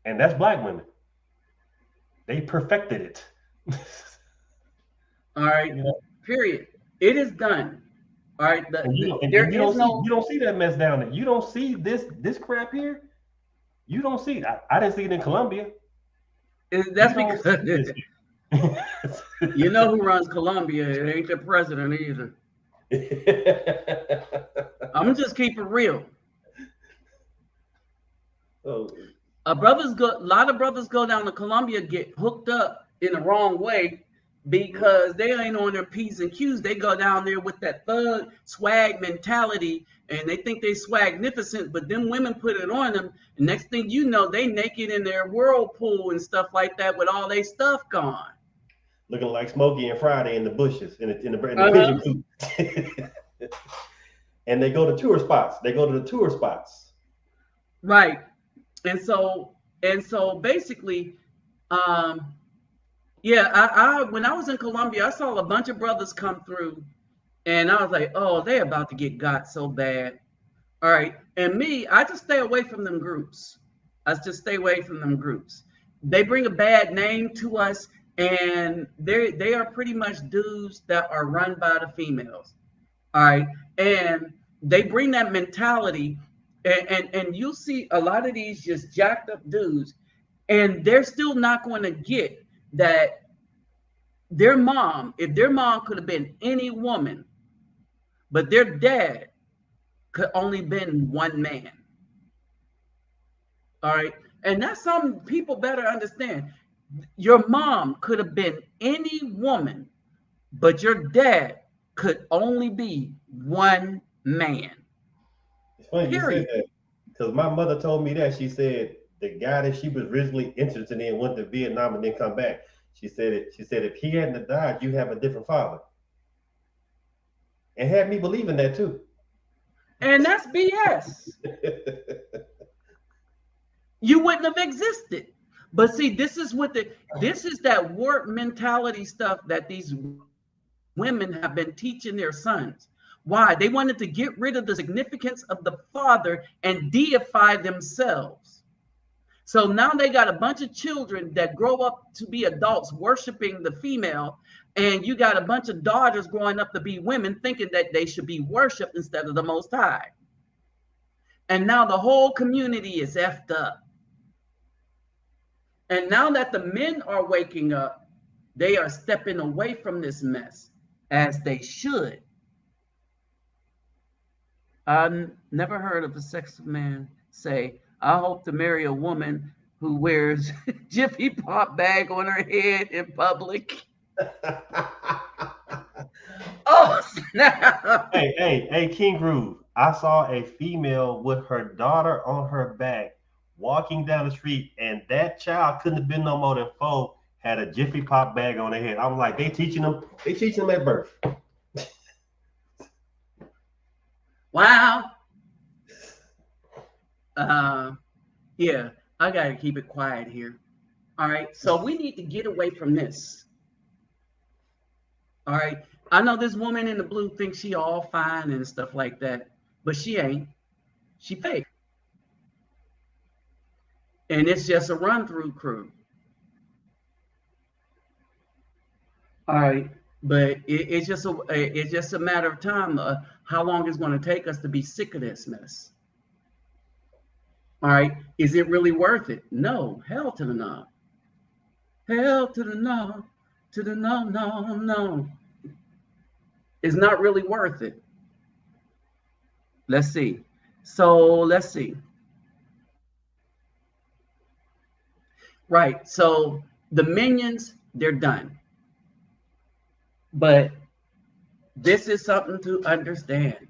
And that's black women. They perfected it. All right. You know? Period. It is done. All right. You don't see that mess down there. You don't see this crap here. You don't see it. I didn't see it in Colombia. That's because you know who runs Colombia. It ain't the president either. I'm just keep it real. Oh. A lot of brothers go down to Colombia, get hooked up in the wrong way because they ain't on their P's and Q's. They go down there with that thug swag mentality and they think they swagnificent, but them women put it on them. And next thing you know, they naked in their whirlpool and stuff like that with all their stuff gone. Looking like Smokey and Friday in the bushes, in the pigeon coop. And they go to tour spots. Right. And so basically, Yeah, I when I was in Colombia, I saw a bunch of brothers come through, and I was like, oh, they're about to get got so bad. All right. And me, I just stay away from them groups. I just stay away from them groups. They bring a bad name to us, and they are pretty much dudes that are run by the females. All right. And they bring that mentality, and you'll see a lot of these just jacked up dudes, and they're still not going to get that their mom, if their mom could have been any woman, but their dad could only been one man. All right. And that's something people better understand. Your mom could have been any woman, but your dad could only be one man. It's funny you said Period. that because my mother told me that. She said the guy that she was originally interested in went to Vietnam and then come back. She said it. She said if he hadn't died, you have a different father, and had me believing that too. And that's BS. You wouldn't have existed. But see, this is that work mentality stuff that these women have been teaching their sons. Why? They wanted to get rid of the significance of the father and deify themselves. So now they got a bunch of children that grow up to be adults worshiping the female, and you got a bunch of daughters growing up to be women thinking that they should be worshiped instead of the Most High. And now the whole community is effed up. And now that the men are waking up, they are stepping away from this mess, as they should. I never heard of a sexist man say, I hope to marry a woman who wears Jiffy Pop bag on her head in public. Oh, snap. Hey, King Groove. I saw a female with her daughter on her back walking down the street, and that child couldn't have been no more than 4, had a Jiffy Pop bag on their head. I'm like, they teaching them at birth. Wow. Yeah, I got to keep it quiet here. All right. So we need to get away from this. All right. I know this woman in the blue thinks she all fine and stuff like that, but she ain't. She fake. And it's just a run-through crew. All right. But it's just a matter of time how long it's going to take us to be sick of this mess. All right. Is it really worth it? No. Hell to the no. Hell to the no. To the no, no, no. It's not really worth it. Let's see. So let's see. Right. So the minions, they're done. But this is something to understand,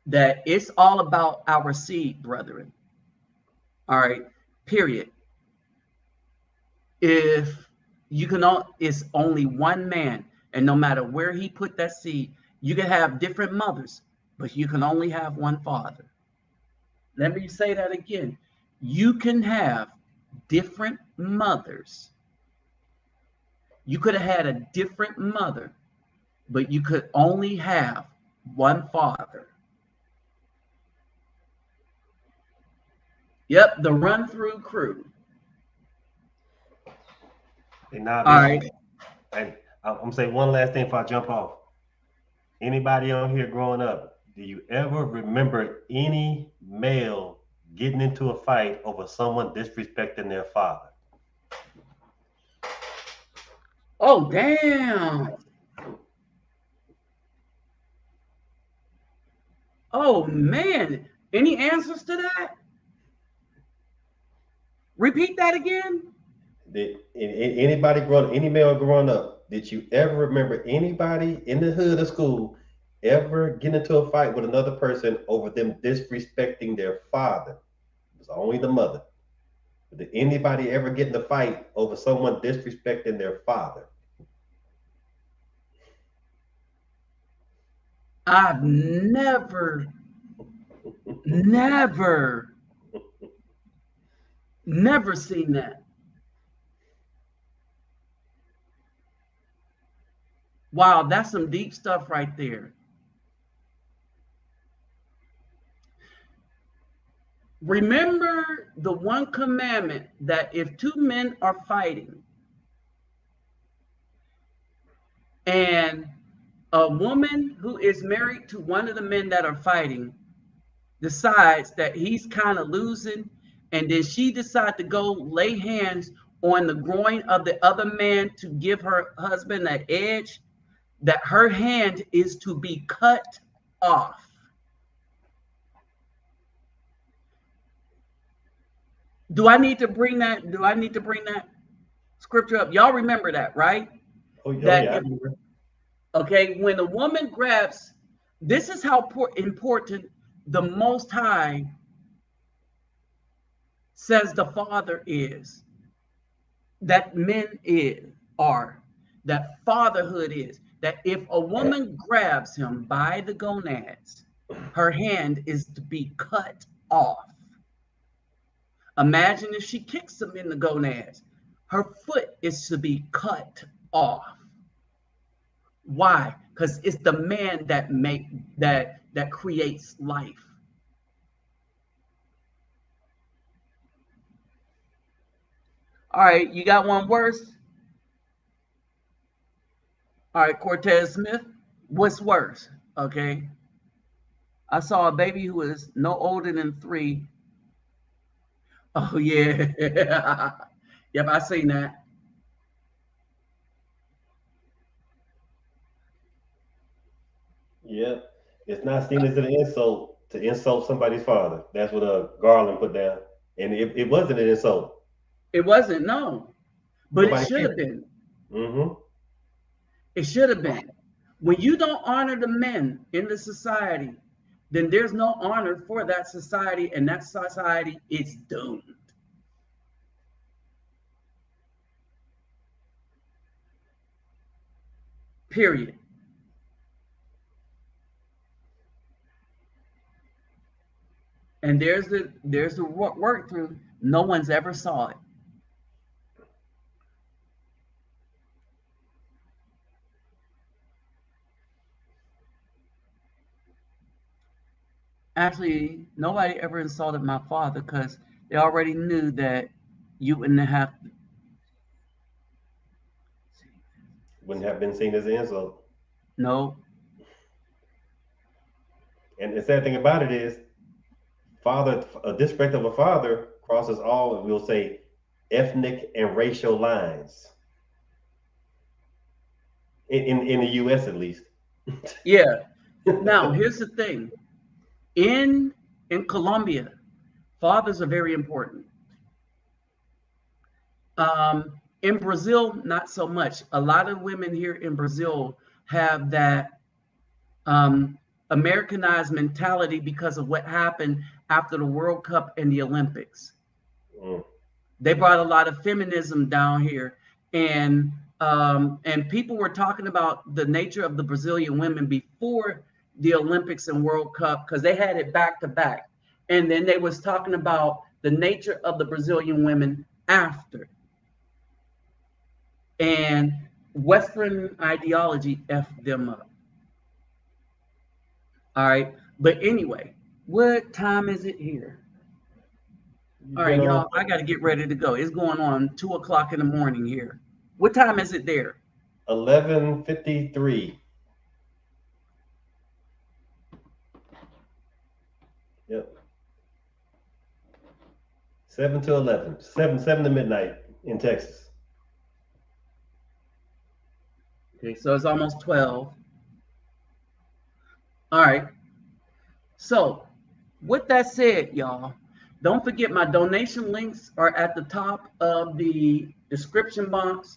that it's all about our seed, brethren. All right. Period. If you can, it's only one man, and no matter where he put that seed, you can have different mothers, but you can only have one father. Let me say that again. You can have different mothers. You could have had a different mother, but you could only have one father. Yep, the run-through crew. Hey, now, All right. I'm gonna say one last thing before I jump off. Anybody on here growing up, do you ever remember any male getting into a fight over someone disrespecting their father? Oh, damn. Oh, man. Any answers to that? Repeat that again. Did anybody any male growing up, did you ever remember anybody in the hood of school ever get into a fight with another person over them disrespecting their father? It was only the mother. Did anybody ever get in a fight over someone disrespecting their father? I've never seen that. Wow, that's some deep stuff right there. Remember the one commandment that if two men are fighting and a woman who is married to one of the men that are fighting decides that he's kind of losing, and then she decides to go lay hands on the groin of the other man to give her husband an edge, that her hand is to be cut off. Do I need to bring that? Do I need to bring that scripture up? Y'all remember that, right? Oh, yeah, That I if, remember. okay, when a woman grabs, this is how important the Most High says the Father is, that men are, that fatherhood is, that if a woman grabs him by the gonads, her hand is to be cut off. Imagine if she kicks him in the gonads, her foot is to be cut off. Why? Because it's the man that creates life. All right, you got one worse? All right, Cortez Smith, what's worse? Okay. I saw a baby who was no older than 3. Oh yeah. Yep, I seen that. Yeah, it's not seen as an insult to insult somebody's father. That's what Garland put down, and it wasn't an insult. It wasn't, no, but it Nobody should have cared. been. Mm-hmm. It should have been. When you don't honor the men in the society, then there's no honor for that society, and that society is doomed. Period. And there's the work through. No one's ever saw it. Actually, nobody ever insulted my father because they already knew that you wouldn't have. Wouldn't have been seen as an insult. No. And the sad thing about it is, father, a disrespect of a father crosses all, we'll say, ethnic and racial lines in the U.S. at least. Yeah. Now here's the thing. In Colombia, fathers are very important. In Brazil, not so much. A lot of women here in Brazil have that Americanized mentality because of what happened after the World Cup and the Olympics. Mm. They brought a lot of feminism down here, and people were talking about the nature of the Brazilian women before the Olympics and World Cup because they had it back to back, and then they was talking about the nature of the Brazilian women after, and Western ideology effed them up. All right, but anyway, what time is it here? All right, Been on y'all, I got to get ready to go. It's going on 2 o'clock in the morning here. What time is it there? 11:53. Yep. 7 to 11. 7 to midnight in Texas. Okay, so it's almost 12. All right. So, with that said, y'all, don't forget my donation links are at the top of the description box.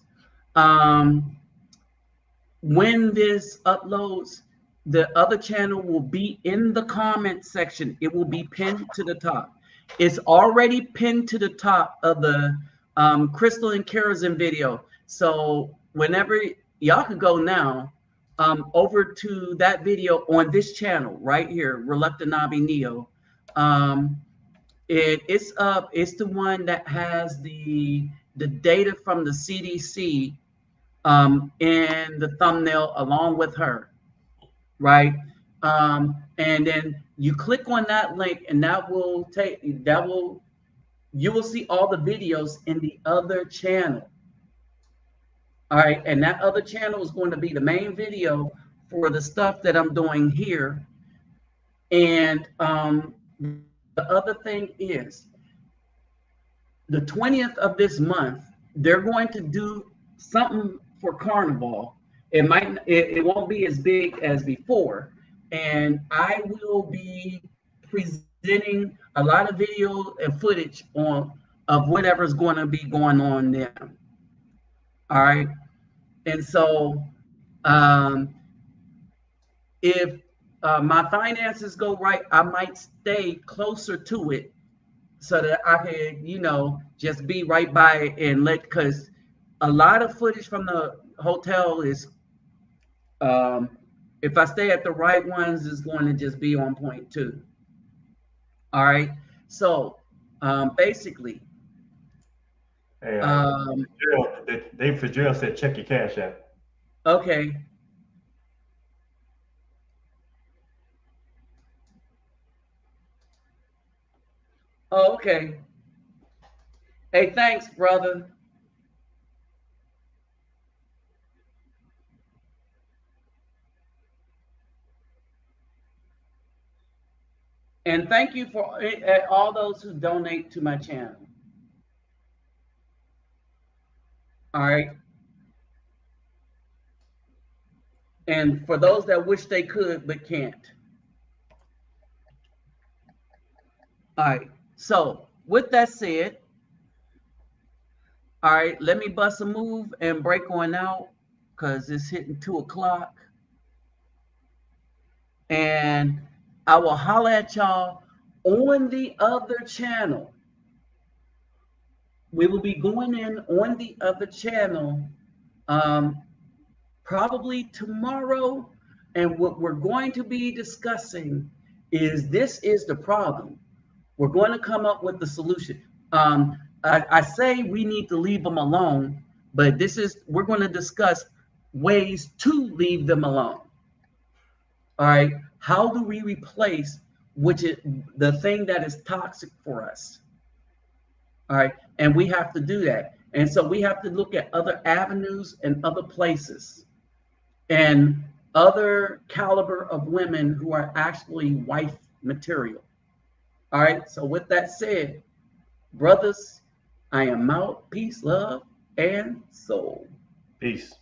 When this uploads, the other channel will be in the comment section. It will be pinned to the top. It's already pinned to the top of the Crystal and Kerosene video. So whenever y'all can go now over to that video on this channel right here, Reluctant Nabi Neo. It's up. It's the one that has the data from the CDC in the thumbnail along with her, right? And then you click on that link, and you will see all the videos in the other channel. All right, and that other channel is going to be the main video for the stuff that I'm doing here. And the other thing is, the 20th of this month, they're going to do something for Carnival. It won't be as big as before, and I will be presenting a lot of video and footage of whatever's going to be going on there. All right, and so if my finances go right, I might stay closer to it so that I can, just be right by it and because a lot of footage from the hotel is, if I stay at the right ones, is going to just be on point too. All right. So basically, Hey, Dave Fitzgerald said, check your cash app. Okay. Oh, okay. Hey, thanks, brother. And thank you for all those who donate to my channel. All right. And for those that wish they could but can't. All right. So with that said, all right, let me bust a move and break on out because it's hitting 2 o'clock. And I will holler at y'all on the other channel. We will be going in on the other channel probably tomorrow. And what we're going to be discussing is this is the problem. We're going to come up with the solution. I say we need to leave them alone, but we're going to discuss ways to leave them alone. All right. How do we replace the thing that is toxic for us? All right. And we have to do that. And so we have to look at other avenues and other places and other caliber of women who are actually wife material. All right. So with that said, brothers, I am out. Peace, love, and soul. Peace.